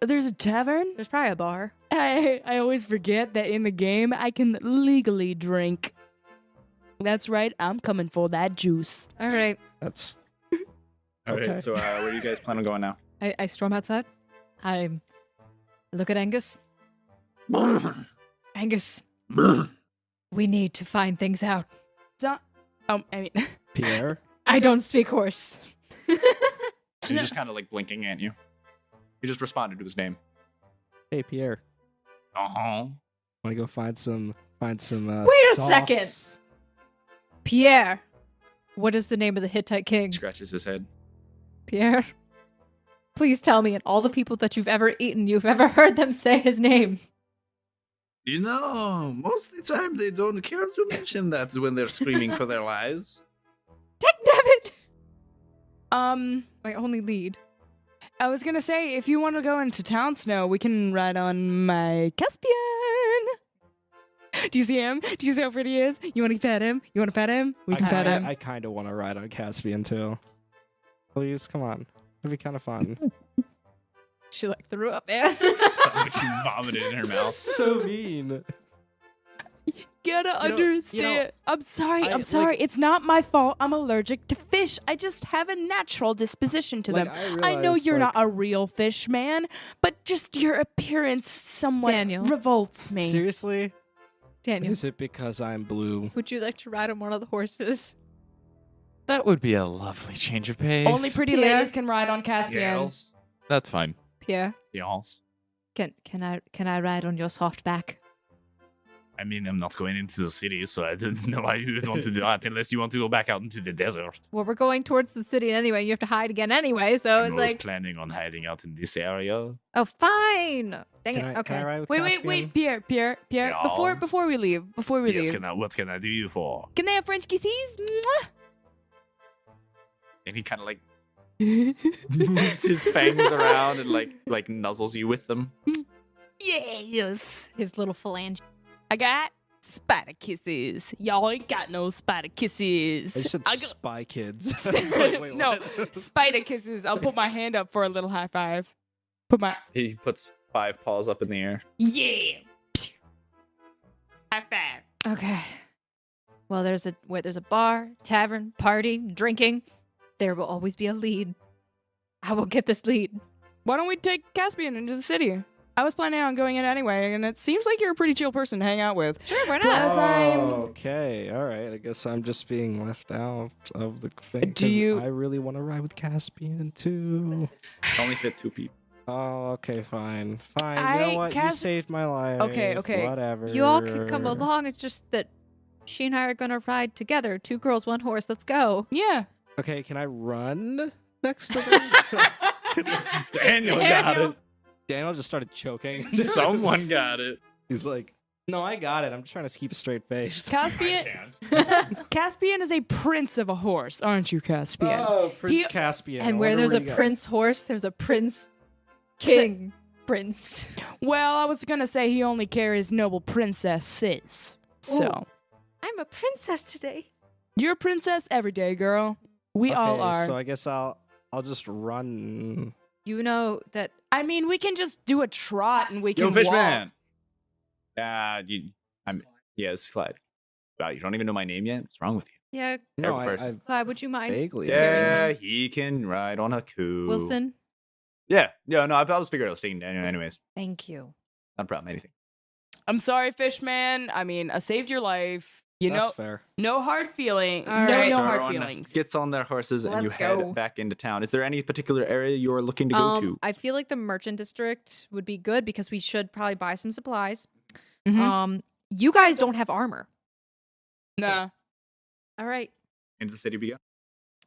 There's a tavern. There's probably a bar. I always forget that in the game I can legally drink. That's right. I'm coming for that juice. All right. That's All right, Okay. so where do you guys plan on going now? I storm outside. I look at Angus. Angus, we need to find things out. Pierre. I don't speak horse. She's just kind of like blinking at you. He just responded to his name. Hey, Pierre. Uh-huh. Want to go find some Wait a sauce? second. Pierre, what is the name of the Hittite king? Scratches his head. Pierre, please tell me, and all the people that you've ever eaten, you've ever heard them say his name. You know, most of the time they don't care to mention that when they're screaming for their lives. Dagnabbit! Um, My only lead. I was gonna say, if you want to go into town, Snow, we can ride on my Caspian. Do you see him? Do you see how pretty he is? You want to pet him? You want to pet him? We can pet him. I kind of want to ride on Caspian too. Please, come on. It'd be kind of fun. She like threw up, man. Like she vomited in her mouth. So mean. Gotta understand. I'm sorry. I- I'm sorry. like- It's not my fault. I'm allergic to fish. I just have a natural disposition to Like, them. I I know realize, you're like- not a real fish man, but just your appearance somewhat Daniel. revolts me. Seriously? Daniel, Is it because I'm blue? would you like to ride on one of the horses? That would be a lovely change of pace. Only pretty Pierre. ladies can ride on Caspian. That's fine. Pierre, Y'all. can I ride on your soft back? I mean, I'm not going into the city, so I don't know why you would want to do that unless you want to go back out into the desert. Well, we're going towards the city anyway. You have to hide again anyway, so I'm it's always like, planning on hiding out in this area. oh, fine. Dang Can it. I Okay. ride with Wait, Caspian? Pierre. Yes. Before we leave, Yes, what can I do you for? can they have French kisses? Mwah. And he kind of like moves his fangs around and like nuzzles you with them. Yes. His little phalange. I got spider kisses. Y'all ain't got no spider kisses. I said I spy kids. got- I was like, wait, no, what? spider kisses. I'll put my hand up for a little high five. Put my He puts 5 paws up in the air. yeah. High five. Okay. Well, where there's a bar, tavern, party, drinking, there will always be a lead. I will get this lead. Why don't we take Caspian into the city? I was planning on going in anyway, and it seems like you're a pretty chill person to hang out with. Sure, why not? Plus, I'm... Okay, all right. I guess I'm just being left out of the thing. Do you- I really want to ride with Caspian too. Only fit 2 people. Oh, okay, fine. You know what? You saved my life. Okay. Whatever. You all can come along. It's just that she and I are gonna ride together. 2 girls, 1 horse. Let's go. Yeah. Okay, can I run next to them? Daniel got it. Daniel just started choking. Someone got it. He's like, no, I got it. I'm trying to keep a straight face. Caspian is a prince of a horse, aren't you, Caspian? Oh, Prince Caspian. And where there's a prince horse, there's a prince king prince. Well, I was gonna say he only carries noble princesses. So Ooh. I'm a princess today. You're a princess every day, girl. We all are. So I guess I'll just run. You know that. I mean, we can just do a trot and we can Yo, walk. Fishman. Yeah, it's Clyde. Wow, you don't even know my name yet? What's wrong with you? Yeah. No, Every person. Clyde, would you mind? Vaguely. Yeah, he can ride on a coup. Wilson. Yeah, no, I was figured I was taking Daniel anyways. Thank you. Not a problem, anything. I'm sorry, Fishman. I mean, I saved your life. That's fair. No hard feeling. All right. No So hard everyone feelings. Gets on their horses and you Let's go. head back into town. Is there any particular area you're looking to go to? I feel like the merchant district would be good because we should probably buy some supplies. Mhm. You guys don't have armor. Nah. All right. Into the city we go.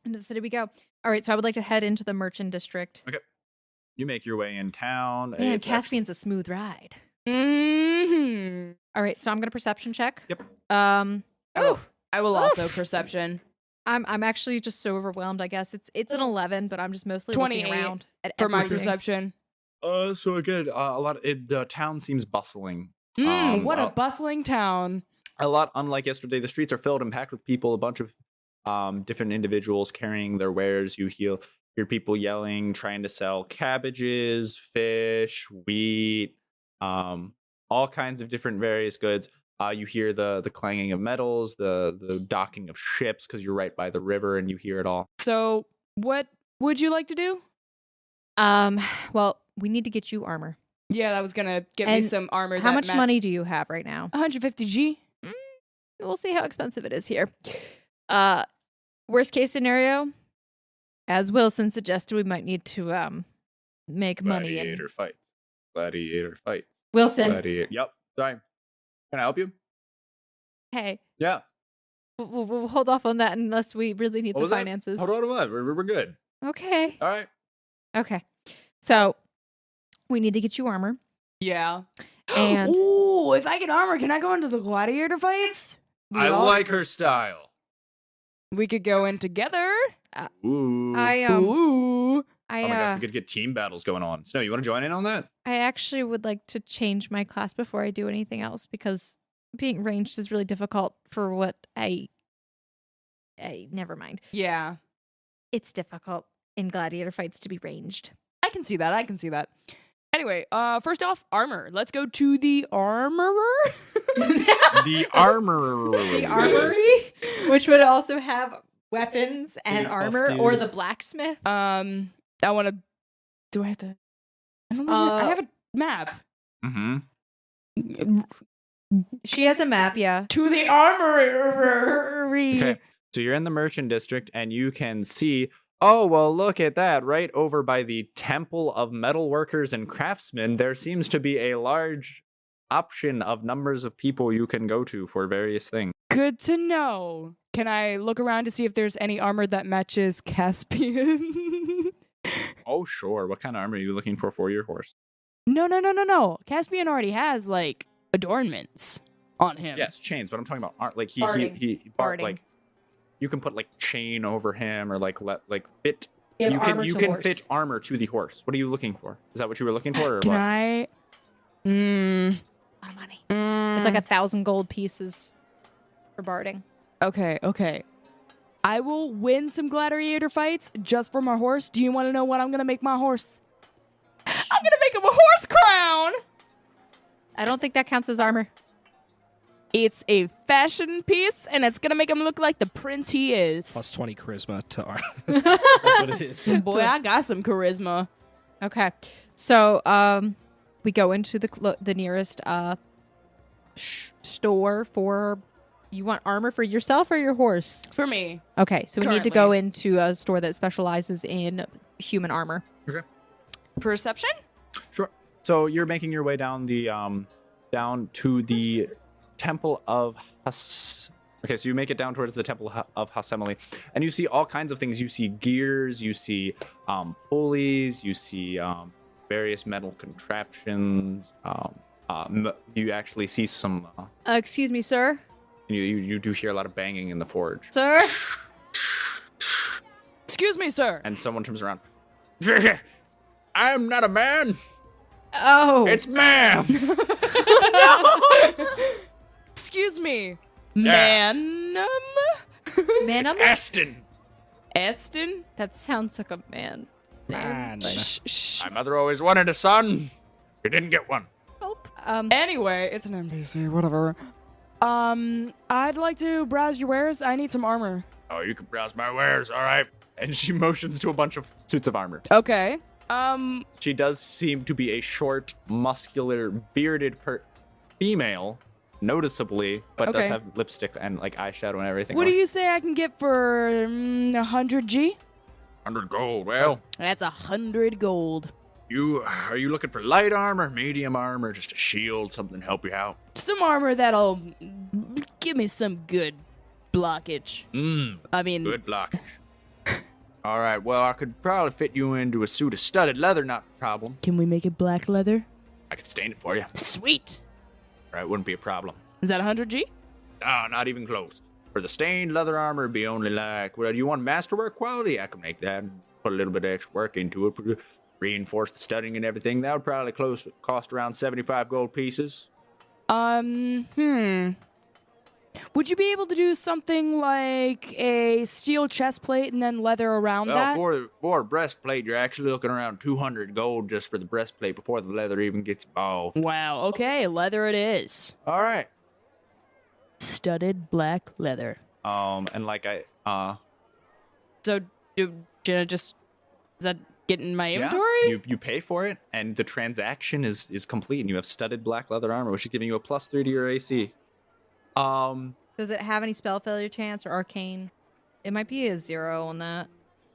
Into the city we go. All right, so I would like to head into the merchant district. Okay. You make your way in town. Man, It's Caspian's a smooth ride. Mm-hmm. All right, so I'm gonna perception check. Yep. I will also Oof. perception. I'm actually just so overwhelmed. I guess it's an 11, but I'm just mostly looking 28 around at For my everything. perception. So again, the town seems bustling. What a bustling town. A lot unlike yesterday. The streets are filled and packed with people. A bunch of different individuals carrying their wares. You hear people yelling, trying to sell cabbages, fish, wheat, all kinds of different various goods. You hear the clanging of metals, the docking of ships because you're right by the river and you hear it all. So, what would you like to do? Well, we need to get you armor. Yeah, that was gonna get me And some armor. How that much match- money do you have right now? 150G. We'll see how expensive it is here. Worst case scenario, as Wilson suggested, we might need to make money. Gladiator fights. Gladiator fights. Wilson, Yep. Sorry. Can I help you? hey, Yeah. we'll hold off on that unless we really need What the was that? finances. Hold on a minute. We're good. Okay. All right. Okay. So we need to get you armor. Yeah. And Ooh, if I get armor, can I go into the gladiator fights? I like her style. We could go in together. Ooh. I Ooh. Oh my gosh, we could get team battles going on. Snow, you want to join in on that? I actually would like to change my class before I do anything else because being ranged is really difficult for what I never mind. Yeah. It's difficult in gladiator fights to be ranged. I can see that. Anyway, first off, armor. Let's go to the armorer. The armorer. The armory, which would also have weapons and Big buff armor, or dude. the blacksmith. I want to. Do I have to? I don't know. I have a map. Mm-hmm. She has a map, yeah. To the armory. Okay. So you're in the merchant district and you can see, oh, well, look at that. Right over by the Temple of Metalworkers and Craftsmen, there seems to be a large option of numbers of people you can go to for various things. Good to know. Can I look around to see if there's any armor that matches Caspian? Oh, sure. What kind of armor are you looking for your horse? No. Caspian already has, like, adornments on him. Yes, chains, but I'm talking about art. Like Barding. like you can put like chain over him or like fit. You have You can armor to fit horse. armor to the horse. What are you looking for? Is that what you were looking for, or Can what? I? A lot of money. It's like 1,000 gold pieces for barding. Okay. I will win some gladiator fights just for my horse. Do you want to know what I'm going to make my horse? I'm going to make him a horse crown. I don't think that counts as armor. It's a fashion piece, and it's gonna make him look like the prince he is. Plus 20 charisma to our. That's what it is. Boy, I got some charisma. Okay. So, we go into the nearest store for. You want armor for yourself or your horse? For me. Okay, so we need to go Currently. into a store that specializes in human armor. Okay. Perception? Sure. So you're making your way down the down to the Temple of Okay, so you make it down towards the Temple of Hasemele, and you see all kinds of things. You see gears, you see pulleys, you see various metal contraptions. You actually see some. Excuse me, sir. You do hear a lot of banging in the forge. Sir? Excuse me, sir. And someone turns around. I'm not a man. Oh. It's ma'am. Excuse me. Yeah. Manum? Man, It's Aston. Eston? that sounds like a man. Man. My mother always wanted a son. You didn't get one. Anyway, it's an NPC, whatever. I'd like to browse your wares. I need some armor. Oh, you can browse my wares, all right. And she motions to a bunch of suits of armor. Okay. She does seem to be a short, muscular, bearded female, noticeably, but does Okay. have lipstick and like eyeshadow and everything. What do you say I can get for 100 G? 100 gold. Well, That's 100 gold. are you looking for light armor, medium armor, just a shield, something to help you out? Some armor that'll give me some good blockage. I mean, Good blockage. All right. Well, I could probably fit you into a suit of studded leather, not a problem. can we make it black leather? I could stain it for you. Sweet. All right, wouldn't be a problem. Is that 100 G? No, not even close. For the stained leather armor, it'd be only like, well, do you want masterwork quality? I can make that and put a little bit of extra work into it, reinforce the studding and everything. That would probably cost around 75 gold pieces. Would you be able to do something like a steel chest plate and then leather around that? For a breastplate, you're actually looking around 200 gold just for the breastplate before the leather even gets involved. Wow, okay, leather it is. All right. Studded black leather. And like So, Jenna just... Is that getting my yeah, inventory? you pay for it, and the transaction is complete, and you have studded black leather armor, which is giving you a +3 to your AC. Does it have any spell failure chance or arcane? It might be a 0 on that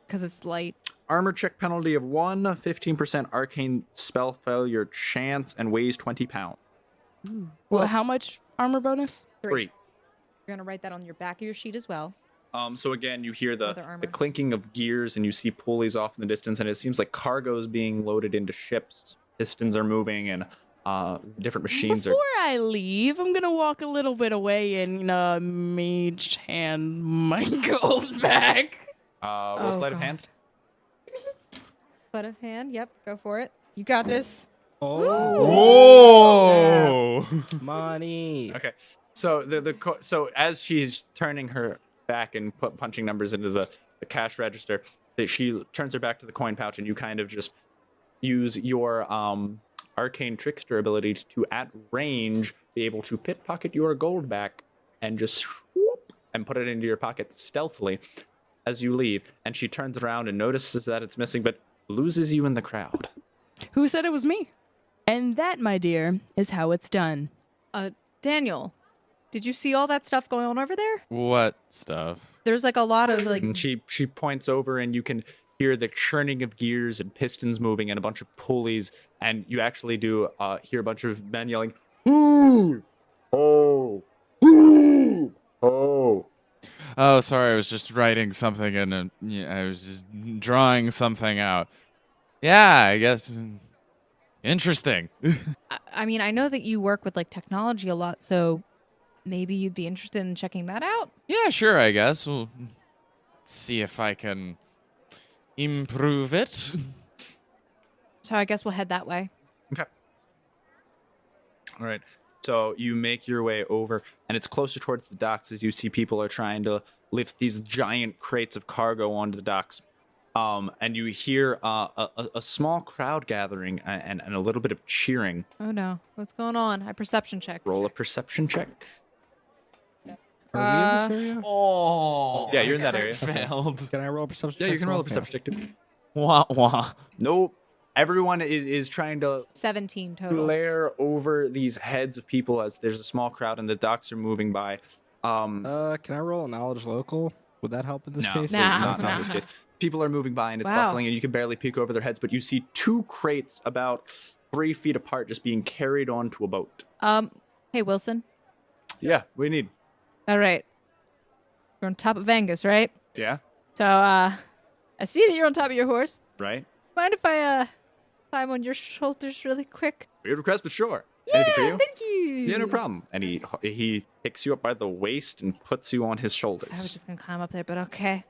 because it's light. Armor check penalty of 1, 15% arcane spell failure chance, and weighs 20 pounds. Well, how much armor bonus? 3. You're gonna write that on your back of your sheet as well. So again, you hear Leather armor. the clinking of gears, and you see pulleys off in the distance, and it seems like cargo is being loaded into ships. Pistons are moving, and different machines Before I leave, I'm gonna walk a little bit away and mage hand my gold back. roll sleight of hand. Sleight of hand. Yep, go for it. You got this. Oh! Money. Okay. So so as she's turning her back and punching numbers into the cash register, she turns her back to the coin pouch, and you kind of just use your arcane trickster ability to, at range, be able to pickpocket your gold back and just swoop and put it into your pocket stealthily as you leave. And she turns around and notices that it's missing, but loses you in the crowd. Who said it was me? And that, my dear, is how it's done. Daniel, did you see all that stuff going on over there? What stuff? There's like a lot of like. And she points over, and you can hear the churning of gears and pistons moving and a bunch of pulleys, and you actually do hear a bunch of men yelling, "Ooh! Oh! Ooh! Oh!" Oh, sorry. I was just writing something and I was just drawing something out. Yeah, I guess. Interesting. I mean, I know that you work with like technology a lot, so maybe you'd be interested in checking that out. Yeah, sure. I guess we'll see if I can improve it. So I guess we'll head that way. Okay. All right. So you make your way over, and it's closer towards the docks as you see people are trying to lift these giant crates of cargo onto the docks. And you hear a small crowd gathering and a little bit of cheering. Oh no, what's going on? I perception check. Roll a perception check. Are we in this area? Oh. Yeah, you're in that area. Failed. Can I roll a perception Yeah, check? you can as roll a well? perception check too. Wah wah. Nope. Everyone is trying to 17 total. glare over these heads of people as there's a small crowd and the docks are moving by. Can I roll a knowledge local? Would that help in this case? Not in this case. People are moving by and it's Wow. bustling and you can barely peek over their heads, but you see 2 crates about 3 feet apart just being carried onto a boat. Hey, Wilson. Yeah, we need. All right. You're on top of Angus, right? Yeah, So, I see that you're on top of your horse. right? Mind if I, climb on your shoulders really quick? Weird request, but sure. Yeah, Anything for you? thank you. Yeah, no problem. And he picks you up by the waist and puts you on his shoulders. I was just gonna climb up there, but okay.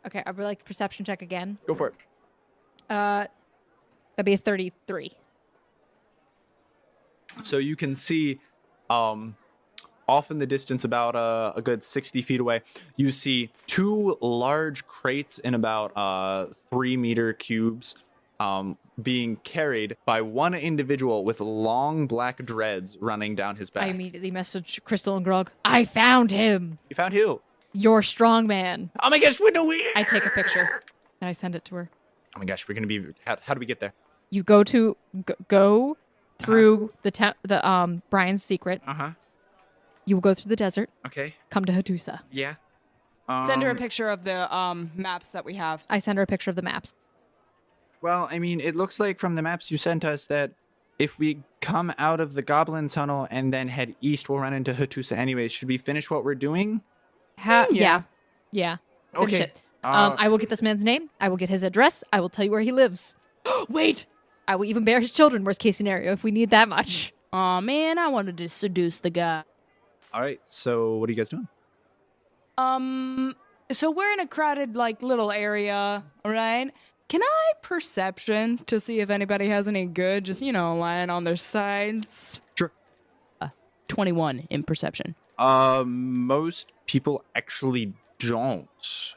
Okay, I would like a perception check again. Go for it. That'd be a 33. So you can see, off in the distance, about a good 60 feet away, you see 2 large crates in about 3-meter cubes, being carried by one individual with long black dreads running down his I back. immediately messaged Crystal and Grog. I found him. You found who? Your strong man. Oh my gosh, we're nowhere! I take a picture and I send it to her. Oh my gosh, we're gonna be. How do we get there? You go to go through the Brian's secret. You will go through the desert. Okay. Come to Hattusa. Yeah. Send her a picture of the maps that we have. I send her a picture of the maps. Well, I mean, it looks like from the maps you sent us that if we come out of the Goblin Tunnel and then head east, we'll run into Hattusa anyways. Should we finish what we're doing? Yeah. Finish Okay. it. I will get this man's name. I will get his address. I will tell you where he lives. Wait. I will even bear his children, worst case scenario, if we need that much. Aw, man, I wanted to seduce the guy. All right. So what are you guys doing? So we're in a crowded, like, little area, all right? Can I perception to see if anybody has any good, just, lying on their sides? Sure. 21 in perception. Most people actually don't.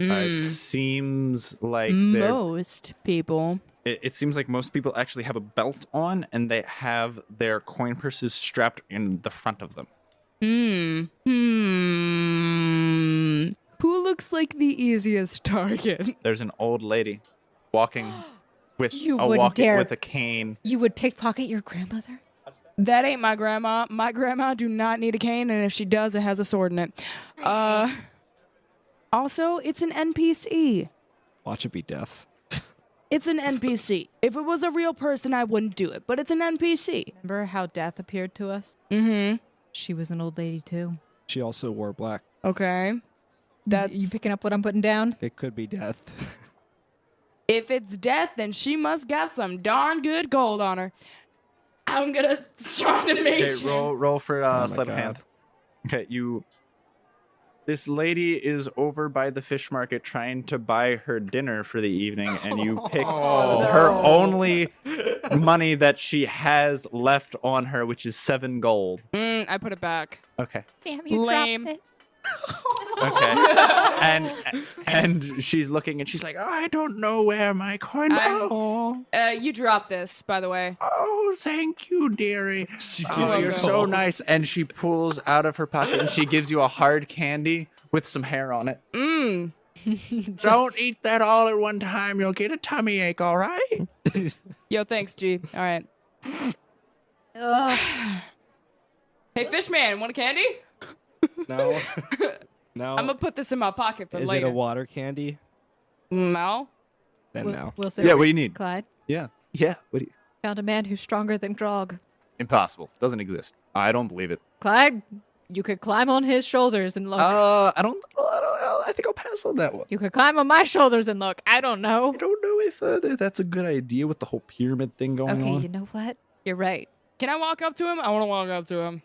It seems like Most people. It seems like most people actually have a belt on and they have their coin purses strapped in the front of them. Who looks like the easiest target? There's an old lady walking with You wouldn't dare. with a cane. You would pickpocket your grandmother? That ain't my grandma. My grandma do not need a cane, and if she does, it has a sword in it. Also, it's an NPC. Watch it be death. It's an NPC. If it was a real person, I wouldn't do it, but it's an NPC. Remember how death appeared to us? Mm-hmm. She was an old lady too. She also wore black. Okay. That's You picking up what I'm putting down? It could be death. If it's death, then she must got some darn good gold on her. I'm gonna try to make Okay, roll for my sleight of God. hand. Okay, This lady is over by the fish market trying to buy her dinner for the evening, and you pick her only money that she has left on her, which is 7 gold. I put it back. Okay. Damn, you Lame. dropped it. Okay. and she's looking, and she's like, "Oh, I don't know where my coin." You dropped this, by the way. Oh, thank you, dearie. Oh, you're so nice. And she pulls out of her pocket and she gives you a hard candy with some hair on it. Don't eat that all at one time. You'll get a tummy ache, all right? Yo, thanks, G. All right. Hey, Fishman, want a candy? No. No. I'm gonna put this in my pocket for Is later. it a water candy? No. Then no. Wilson. Yeah, what do you need? Clyde. Yeah. What do you... Found a man who's stronger than Grog. Impossible. Doesn't exist. I don't believe it. Clyde, you could climb on his shoulders and look. I don't know. I think I'll pass on that one. You could climb on my shoulders and look. I don't know. I don't know if that's a good idea with the whole pyramid thing going Okay, on. you know what? You're right. Can I walk up to him? I want to walk up to him.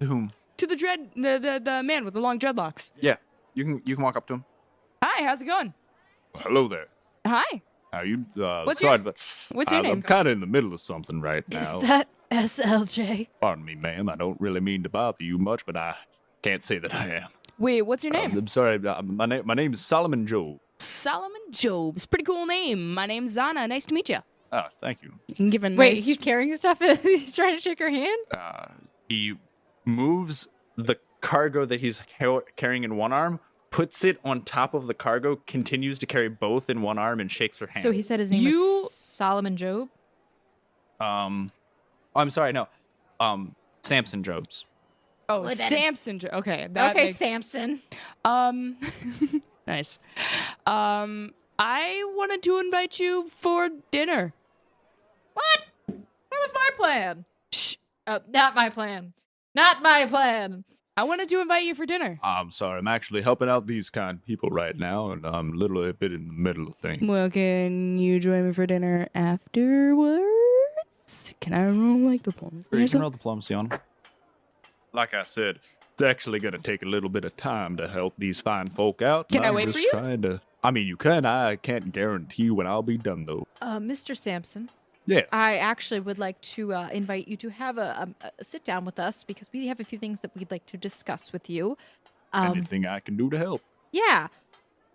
Whom? To the man with the long dreadlocks. Yeah. You can walk up to him. Hi, how's it going? Hello there. Hi. How you? What's sorry, your- but What's your I'm name? kind of in the middle of something right now. Is that SLJ? Pardon me, ma'am. I don't really mean to bother you much, but I can't say that I am. Wait, what's your name? I'm sorry. My name is Solomon Joe. Solomon Jobs. Pretty cool name. My name's Zanna. Nice to meet you. Oh, thank you. You can give a Wait, he's carrying stuff. He's trying to shake her hand. He moves the cargo that he's carrying in one arm, puts it on top of the cargo, continues to carry both in one arm, and shakes her hand. So he said his name was Solomon Job? I'm sorry, no. Samson Jobs. Oh, Well, then- Samson. Okay. That Okay, makes, Samson. Nice. I wanted to invite you for dinner. What? That was my plan. Shh. Oh, not my plan. Not my plan. I wanted to invite you for dinner. I'm sorry, I'm actually helping out these kind of people right now, and I'm a little bit in the middle of things. Well, can you join me for dinner afterwards? Can I roll like diplomacy? Sure, or you can something? roll diplomacy on him. Like I said, it's actually going to take a little bit of time to help these fine folk out. Can I I'm wait just for you? Trying to, I mean, you can. I can't guarantee when I'll be done, though. Mr. Sampson. Yeah. I actually would like to invite you to have a sit down with us because we have a few things that we'd like to discuss with you. Anything I can do to help. Yeah.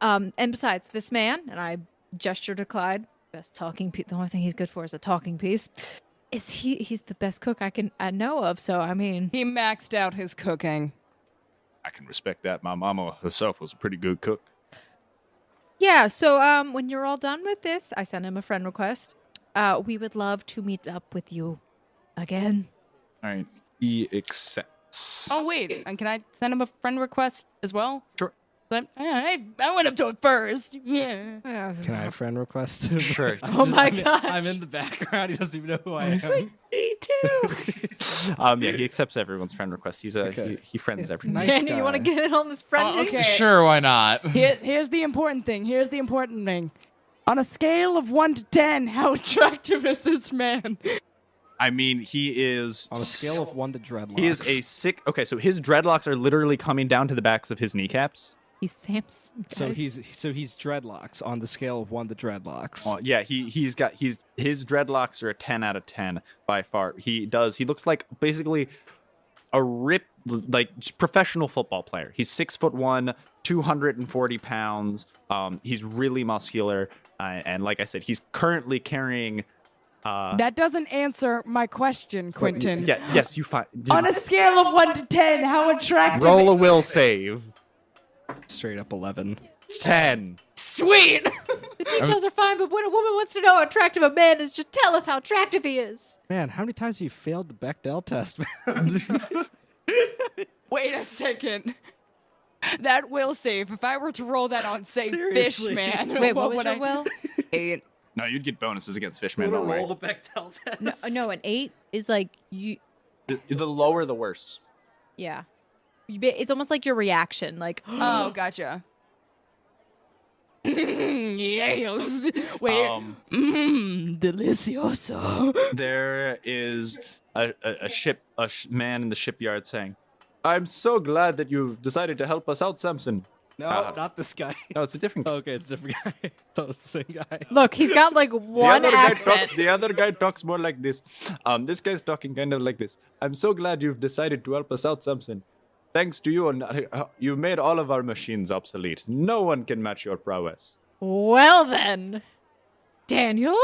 And besides, this man, and I gesture to Clyde, best talking piece. The only thing he's good for is a talking piece. He's the best cook I know of. So I mean, He maxed out his cooking. I can respect that. My mama herself was a pretty good cook. yeah. So when you're all done with this, I send him a friend request. We would love to meet up with you again. All right. He accepts. Oh, wait. And can I send him a friend request as well? Sure. I went up to it first. Yeah. Can I friend request him? Sure. Oh my gosh. I'm in the background. He doesn't even know who I am. Me too. Yeah, he accepts everyone's friend request. He's Okay. he friends everyone. Nice Danny, you want to guy. get in on this friendly? okay. Sure, why not? Here's the important thing. On a scale of 1 to 10, how attractive is this man? I mean, he is On a scale of 1 to dreadlocks. He is a sick. Okay, so his dreadlocks are literally coming down to the backs of his kneecaps. He's Samson. So guys. he's dreadlocks on the scale of 1 to dreadlocks. Yeah, his dreadlocks are a 10 out of 10 by far. He looks like basically a just professional football player. He's 6'1", 240 pounds. He's really muscular, and like I said, he's currently carrying. That doesn't answer my question, Quintin. Yes, you find. On a scale of 1 to 10, how attractive? Roll a will save. Straight up 11. 10. Sweet. The details are fine, but when a woman wants to know how attractive a man is, just tell us how attractive he is. Man, how many times have you failed the Bechdel test, man? Wait a second. That will save. If I were to roll that on, say, Seriously. Fishman. Wait, what was would your I? will? 8. No, you'd get bonuses against Fishman. Don't worry. the Bechdel test. No, an 8 is like you. The lower, the worse. Yeah. It's almost like your reaction, like Oh, gotcha. Yes. Wait. Delicioso. There is a man in the shipyard saying, "I'm so glad that you've decided to help us out, Samson." No, not this guy. No, it's a different. Okay, it's a different guy. I thought it was the same guy. look, he's got like one accent. The other guy talks more like this. This guy's talking kind of like this. I'm so glad you've decided to help us out, Samson. Thanks to you, and you've made all of our machines obsolete. No one can match your prowess. Well then, Daniel.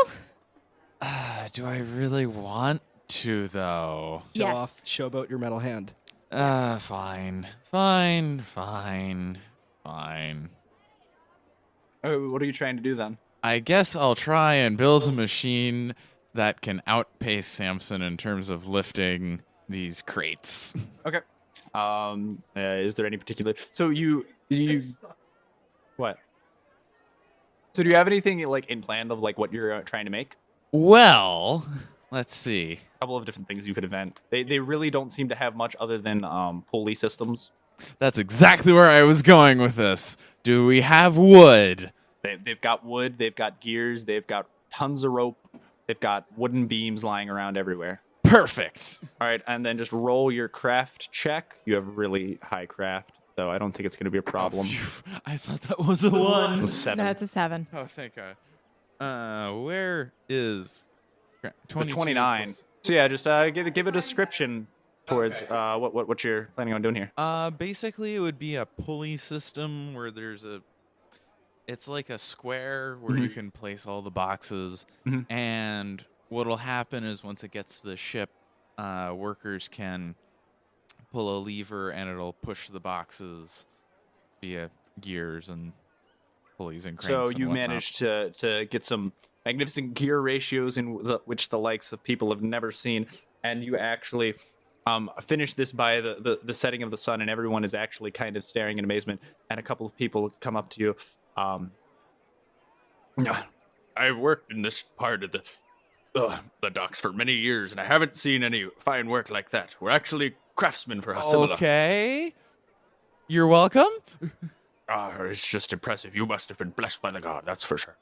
Do I really want to, though? Show Yes. off, showboat your metal hand. Fine. Fine. Oh, what are you trying to do then? I guess I'll try and build a machine that can outpace Samson in terms of lifting these crates. Okay. Is there any particular? So you what? So do you have anything like in plan of like what you're trying to make? Well, let's see. A couple of different things you could invent. They really don't seem to have much other than pulley systems. That's exactly where I was going with this. Do we have wood? They've got wood. They've got gears. They've got tons of rope. They've got wooden beams lying around everywhere. Perfect. All right, and then just roll your craft check. You have really high craft, so I don't think it's going to be a problem. I thought that was a 1. 7. No, it's a 7. Oh, thank God. Where is 29. So yeah, just give a description towards what you're planning on doing here. Basically, it would be a pulley system where it's like a square where you can place all the boxes, and what'll happen is once it gets to the ship, workers can pull a lever and it'll push the boxes via gears and pulleys and cranes. So and you whatnot. managed to get some magnificent gear ratios in which the likes of people have never seen, and you actually finish this by the setting of the sun, and everyone is actually kind of staring in amazement. And a couple of people come up to you. I've worked in this part of the docks for many years, and I haven't seen any fine work like that. We're actually craftsmen for Hassimila. Okay. You're welcome. It's just impressive. You must have been blessed by the god, that's for sure.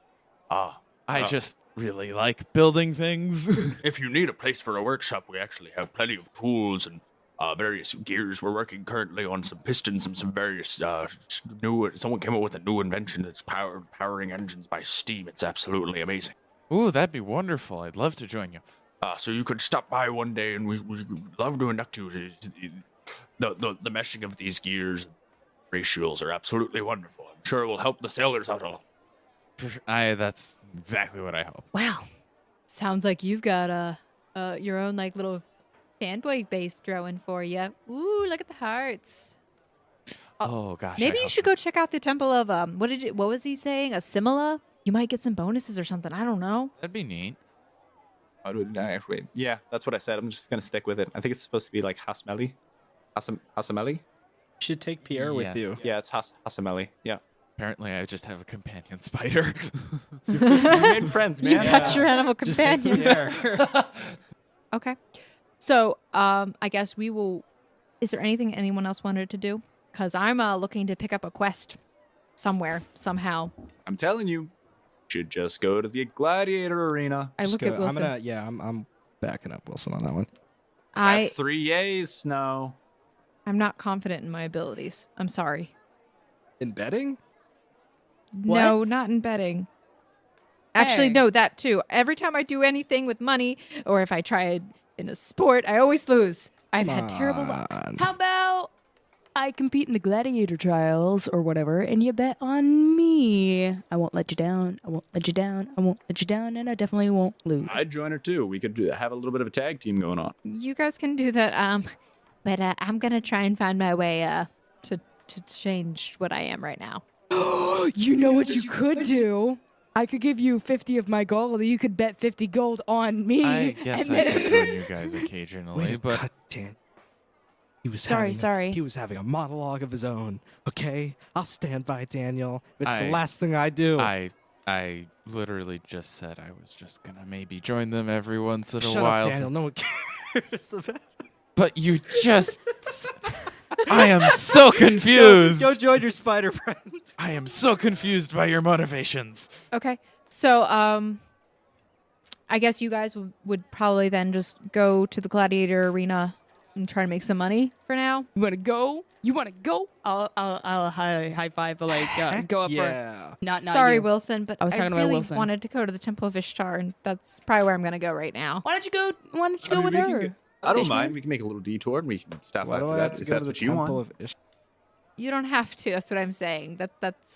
I just really like building things. If you need a place for a workshop, we actually have plenty of tools and various gears. We're working currently on some pistons and some various new. Someone came up with a new invention that's powering engines by steam. It's absolutely amazing. Ooh, that'd be wonderful. I'd love to join you. So you could stop by one day, and we love to induct you. The meshing of these gears and ratios are absolutely wonderful. I'm sure it will help the sailors out a lot. That's exactly what I hope. Wow. Sounds like you've got your own like little fanboy base growing for you. Ooh, look at the hearts. Oh gosh. Maybe you should go check out the temple of what was he saying? A Simila? You might get some bonuses or something. I don't know. That'd be neat. Wait. Yeah, that's what I said. I'm just gonna stick with it. I think it's supposed to be like Hasmeli. Hasameli? You should take Pierre with Yes. you. Yeah, it's Hasameli. Yeah. Apparently, I just have a companion spider. You made friends, man. You got your animal Just take companion. Pierre. Okay. So, I guess we will. Is there anything anyone else wanted to do? Because I'm looking to pick up a quest somewhere, somehow. I'm telling you, should just go to the gladiator arena. I Just look go- at Wilson. I'm backing up Wilson on that one. That's 3 yays, Snow. I'm not confident in my abilities. I'm sorry. In betting? No, not in betting. Actually, Hey. no, that too. Every time I do anything with money, or if I try it in a sport, I always lose. I've had terrible luck. How about I compete in the gladiator trials or whatever, and you bet on me? I won't let you down. I won't let you down. I won't let you down, and I definitely won't lose. I'd join her too. We could have a little bit of a tag team going on. You guys can do that. But I'm gonna try and find my way to change what I am right now. You know what you could do? I could give you 50 of my gold. You could bet 50 gold on me. I guess and I then- could join you guys occasionally, but cut, Dan. He was Sorry. He was having a monologue of his own. Okay, I'll stand by Daniel. It's the I- last thing I do. I literally just said I was just gonna maybe join them every once in a Shut while. up, Daniel. No one cares about. But you just I am so confused. Go join your spider friend. I am so confused by your motivations. Okay. So, I guess you guys would probably then just go to the gladiator arena and try to make some money for now. You want to go? You want to go? I'll high five, but like go up for Yeah. not Sorry, you. Wilson, but I was talking about really Wilson. wanted to go to the Temple of Ishtar, and that's probably where I'm going to go right now. Why don't you go? Why don't you go mean, with we can her? go- I don't Fishman? mind. We can make a little detour and we can stop Why do after I have that to if go that's to the what you Temple want. of Ishtar? You don't have to. That's what I'm saying. That's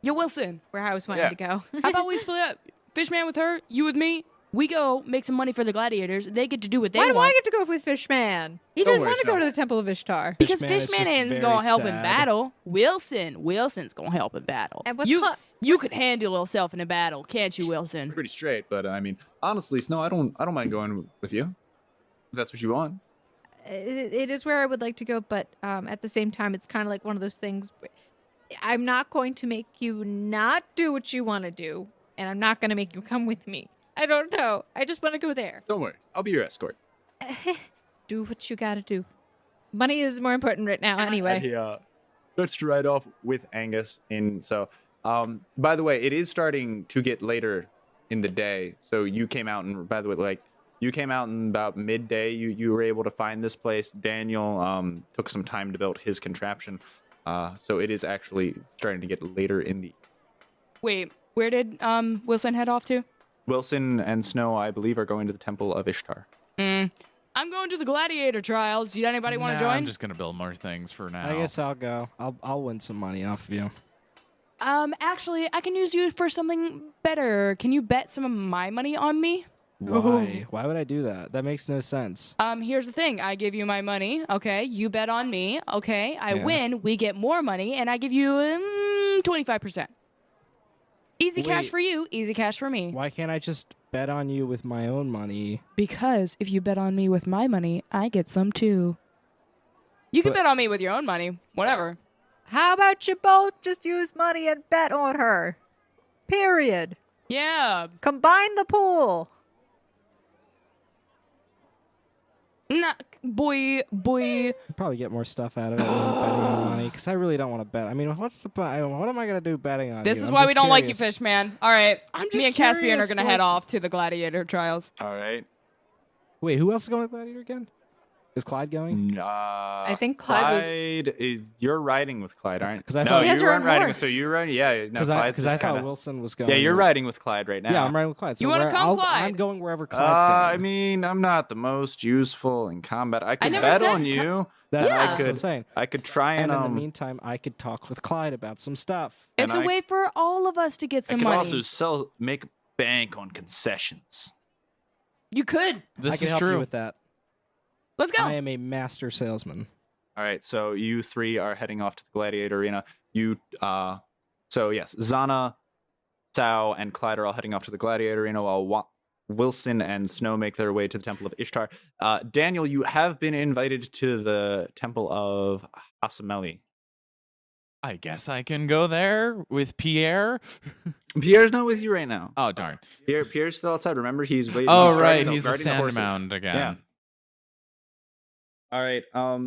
Yo, Wilson. where I was wanting Yeah. to go. How about we split up? Fishman with her, you with me. We go make some money for the gladiators. They get to do what they Why do I want. get to go with Fishman? He Don't didn't worry, want to go Snow. to the Temple of Ishtar. Because Fishman is Fishman just ain't very gonna help in sad. battle. Wilson's gonna help in battle. And what's you fu- you could handle yourself in a battle, can't you, Wilson? Pretty straight, but I mean, honestly, Snow, I don't mind going with you. If that's what you want. It is where I would like to go, but at the same time, it's kind of like one of those things. I'm not going to make you not do what you want to do, and I'm not going to make you come with me. I don't know. I just want to go there. Don't worry. I'll be your escort. Do what you got to do. Money is more important right now, anyway. And he starts to ride off with Angus. By the way, it is starting to get later in the day. So you came out, and by the way, you came out in about midday. You were able to find this place. Daniel took some time to build his contraption. So it is actually starting to get later in the. Wait, where did Wilson head off to? Wilson and Snow, I believe, are going to the Temple of Ishtar. I'm going to the gladiator trials. Do anybody want to join? I'm just gonna build more things for now. I guess I'll go. I'll win some money off of you. Actually, I can use you for something better. Can you bet some of my money on me? Why? Why would I do that? That makes no sense. Here's the thing. I give you my money, okay? You bet on me, okay? I Yeah. win, we get more money, and I give you 25%. Easy cash Wait. for you, easy cash for me. Why can't I just bet on you with my own money? Because if you bet on me with my money, I get some too. You can But- bet on me with your own money, whatever. How about you both just use money and bet on her? Period. Yeah. Combine the pool. Nah, boy. I'd probably get more stuff out of it than betting on money, because I really don't want to bet. I mean, what's the what am I gonna do betting on? This you? is I'm why just we don't like you, curious. fish man. All right. I'm Me just and Caspian are curious, going to like- head off to the gladiator trials. All right. Wait, who else is going with Gladiator again? Is Clyde going? I think Clyde was- is. You're riding with Clyde, aren't you? 'Cause I no, thought- He has you her weren't own riding. horse. So you're riding. Yeah, no, Because Clyde's I just thought kinda, Wilson was going. Yeah, you're riding with Clyde right now. Yeah, I'm riding with Clyde. So You wanna come, Clyde? I'm going wherever Clyde's going. I mean, I'm not the most useful in combat. I could never bet said on you. That's Yeah. what I'm could- saying. I could try And and in the meantime, I could talk with Clyde about some stuff. And It's a I- way for all of us to get I some could money. also make bank on concessions. You could. This I can is help you true. with that. Let's go. I am a master salesman. All right, so you three are heading off to the gladiator arena. So yes, Zanna, Sao, and Clyde are all heading off to the gladiator arena while Wilson and Snow make their way to the Temple of Ishtar. Daniel, you have been invited to the Temple of Hasameli. I guess I can go there with Pierre. Pierre's not with you right now. Oh darn! Pierre's still outside. Remember, he's waiting. Oh he's right, guarding he's a the sand horses. mound again. Yeah. All right.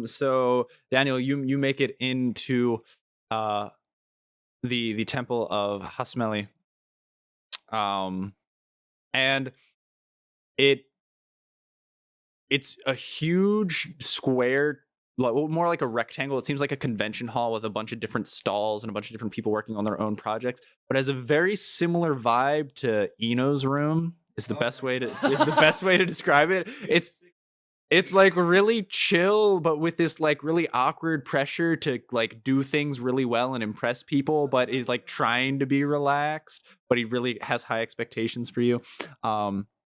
So Daniel, you make it into the temple of Hasameli. And it's a huge square, more like a rectangle. It seems like a convention hall with a bunch of different stalls and a bunch of different people working on their own projects, but has a very similar vibe to Eno's room. Is the best way to describe it. It's like really chill, but with this like really awkward pressure to like do things really well and impress people, but is like trying to be relaxed, but he really has high expectations for you.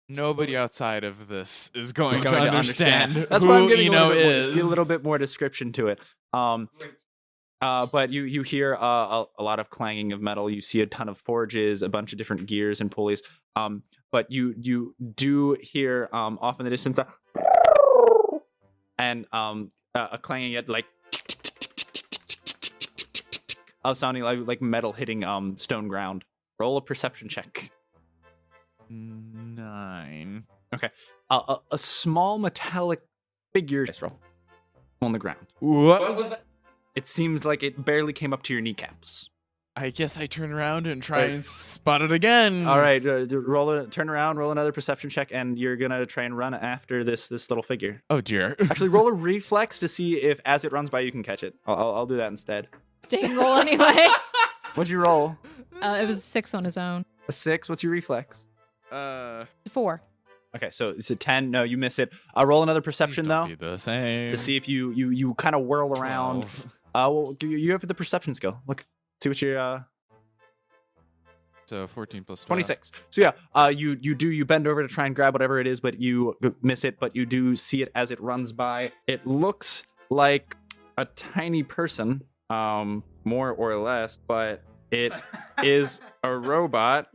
Nobody outside of this is going, Going to understand That's who why I'm giving Eno a is. little bit more description to it. But you hear a lot of clanging of metal. You see a ton of forges, a bunch of different gears and pulleys. But you do hear off in the distance and a clanging at like of sounding like metal hitting stone ground. Roll a perception check. 9. Okay. A small metallic figure on the ground. What was that? It seems like it barely came up to your kneecaps. I guess I turn around and try and spot it again. All right, turn around, roll another perception check, and you're gonna try and run after this little figure. Oh dear. Actually, roll a reflex to see if, as it runs by, you can catch it. I'll do that instead. Stay and roll anyway. What'd you roll? It was 6 on his own. A 6. What's your reflex? 4. Okay, so it's a 10. No, you miss it. Roll another perception Please though don't be the same. to see if you kind of whirl around. 12. Well, you have the perception skill. Look, see what your So 14 plus 12. 26. So yeah, you bend over to try and grab whatever it is, but you miss it. But you do see it as it runs by. It looks like a tiny person, more or less, but it is a robot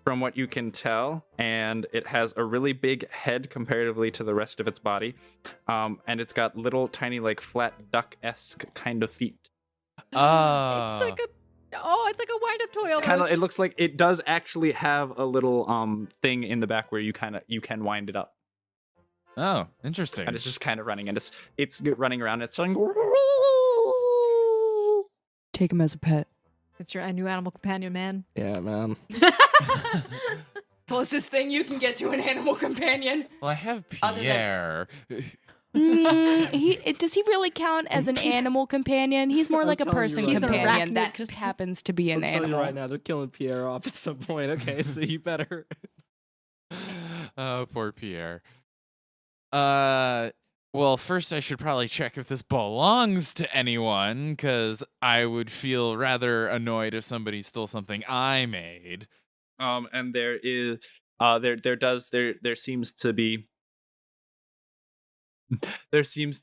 from what you can tell, and it has a really big head comparatively to the rest of its body, and it's got little tiny like flat duck-esque kind of feet. Ah. It's like a wind-up toy almost. Kind of, it looks like it does actually have a little thing in the back where you can wind it up, Oh, interesting. and it's just kind of running, and it's running around. It's saying, Take him as a pet. It's your new animal companion, man. Yeah, man. Closest thing you can get to an animal companion. Well, I have Other than- Pierre. Does he really count as an animal companion? He's more I'm like a telling you person right now. companion He's that arachnid. just happens to be an I'll tell you animal. right now, they're killing Pierre off at some point. Okay, so you better. Oh, poor Pierre. Well, first I should probably check if this belongs to anyone, because I would feel rather annoyed if somebody stole something I made. and there is There seems to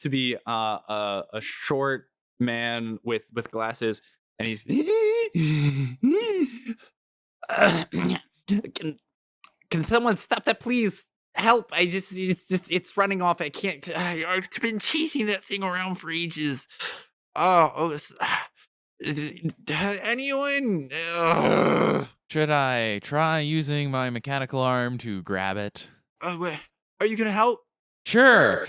be a short man with glasses, and he's can someone stop that, please? Help! It's running off. I can't. I've been chasing that thing around for ages. Anyone? Should I try using my mechanical arm to grab it? Are you gonna help? Sure.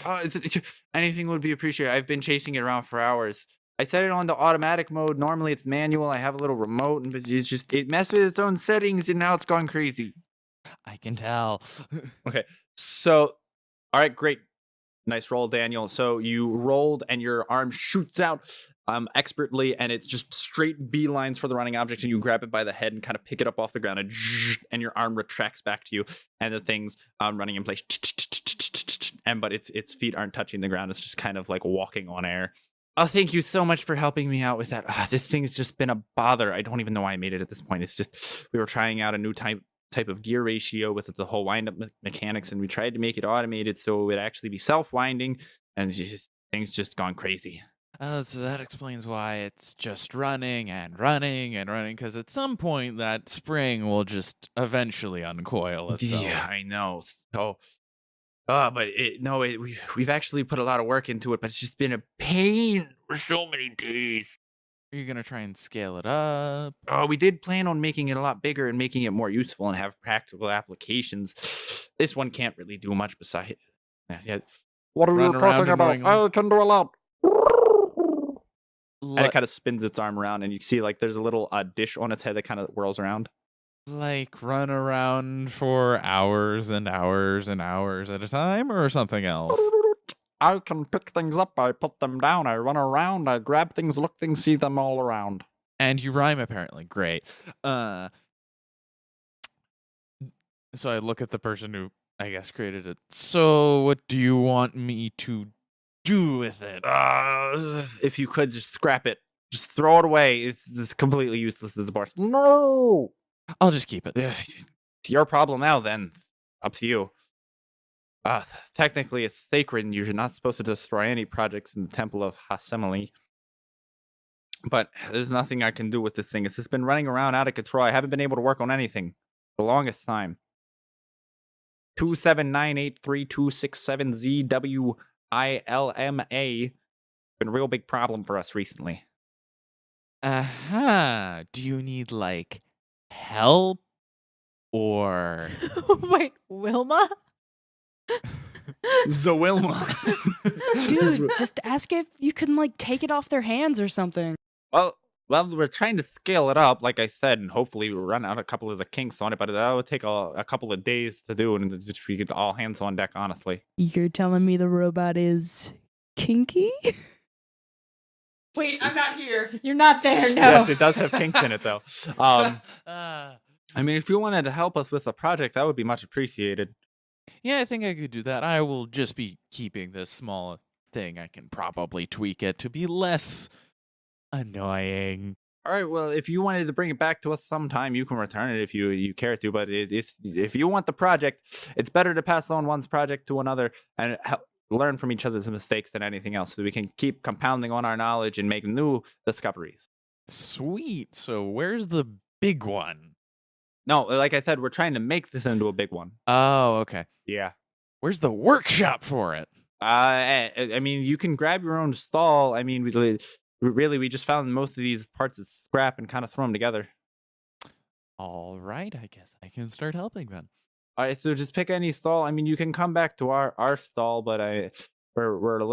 Anything would be appreciated. I've been chasing it around for hours. I set it on the automatic mode. Normally it's manual. I have a little remote, and it messed with its own settings, and now it's gone crazy. I can tell. Okay, so all right, great, nice roll, Daniel. So you rolled, and your arm shoots out expertly, and it's just straight beelines for the running object, and you grab it by the head and kind of pick it up off the ground, and your arm retracts back to you, and the thing's running in place. But its feet aren't touching the ground. It's just kind of like walking on air. Oh, thank you so much for helping me out with that. This thing's just been a bother. I don't even know why I made it at this point. It's just we were trying out a new type of gear ratio with the whole wind-up mechanics, and we tried to make it automated so it would actually be self-winding, and things just gone crazy. So that explains why it's just running and running and running, because at some point that spring will just eventually uncoil itself. Yeah, I know. So, we've actually put a lot of work into it, but it's just been a pain for so many days. Are you going to try and scale it up? Oh, we did plan on making it a lot bigger and making it more useful and have practical applications. This one can't really do much besides. Yeah. What are you talking about? I can do a lot. And it kind of spins its arm around, and you see like there's a little dish on its head that kind of whirls around. Like run around for hours and hours and hours at a time, or something else? I can pick things up, I put them down, I run around, I grab things, look things, see them all around. And you rhyme, apparently. Great. So I look at the person who, I guess, created it. So what do you want me to do with it? If you could just scrap it, just throw it away. It's completely useless as a bar. No! I'll just keep it. It's your problem now, then. Up to you. Technically, it's sacred, and you're not supposed to destroy any projects in the Temple of Hasemeli. But there's nothing I can do with this thing. It's just been running around out of control. I haven't been able to work on anything the longest time. 279832667ZWILMA. Been a real big problem for us recently. Do you need, like, help? Or... Wait, Wilma? Zawilma. Dude, just ask if you can, like, take it off their hands or something. Well, we're trying to scale it up, like I said, and hopefully we'll run out a couple of the kinks on it, but that would take a couple of days to do, and just we get all hands on deck, honestly. You're telling me the robot is kinky? Wait, I'm not here. You're not there, no. Yes, it does have kinks in it, though. I mean, if you wanted to help us with the project, that would be much appreciated. Yeah, I think I could do that. I will just be keeping this small thing. I can probably tweak it to be less annoying. All right, well, if you wanted to bring it back to us sometime, you can return it if you care to. But if you want the project, it's better to pass on one's project to another and learn from each other's mistakes than anything else, so we can keep compounding on our knowledge and make new discoveries. Sweet. So where's the big one? No, like I said, we're trying to make this into a big one. Oh, okay. Yeah. Where's the workshop for it? I mean, you can grab your own stall. I mean, we just found most of these parts as scrap and kind of throw them together. All right, I guess I can start helping then. All right, so just pick any stall. I mean, you can come back to our stall, but we're a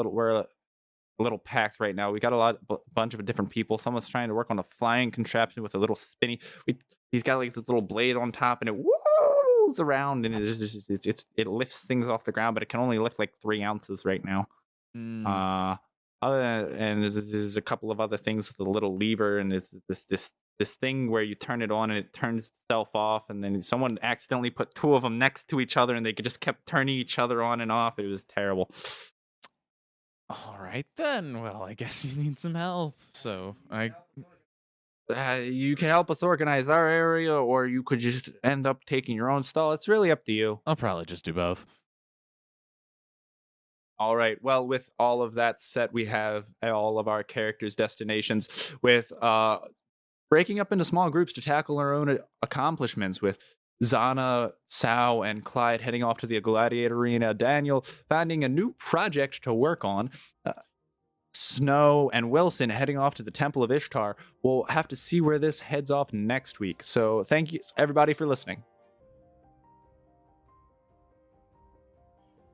little packed right now. We got a bunch of different people. Someone's trying to work on a flying contraption with a little spinny. He's got like this little blade on top, and it whoos around, and it lifts things off the ground, but it can only lift like 3 ounces right now. And there's a couple of other things with a little lever, and it's this thing where you turn it on and it turns itself off, and then someone accidentally put 2 of them next to each other, and they just kept turning each other on and off. It was terrible. All right then. Well, I guess you need some help. So You can help us organize our area, or you could just end up taking your own stall. It's really up to you. I'll probably just do both. All right. Well, with all of that set, we have all of our characters' destinations with breaking up into small groups to tackle our own accomplishments, with Zanna, Sao, and Clyde heading off to the gladiator arena, Daniel finding a new project to work on, Snow and Wilson heading off to the Temple of Ishtar. We'll have to see where this heads off next week. So thank you, everybody, for listening.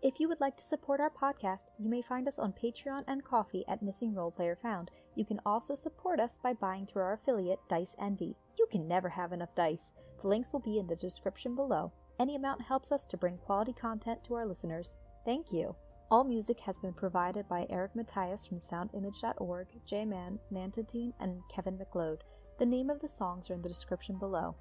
If you would like to support our podcast, you may find us on Patreon and Ko-fi at Missing Roleplayer Found. You can also support us by buying through our affiliate, Dice Envy. You can never have enough dice. The links will be in the description below. Any amount helps us to bring quality content to our listeners. Thank you. All music has been provided by Eric Matthias from soundimage.org, J-Man, Nantantine, and Kevin McLeod. The name of the songs are in the description below.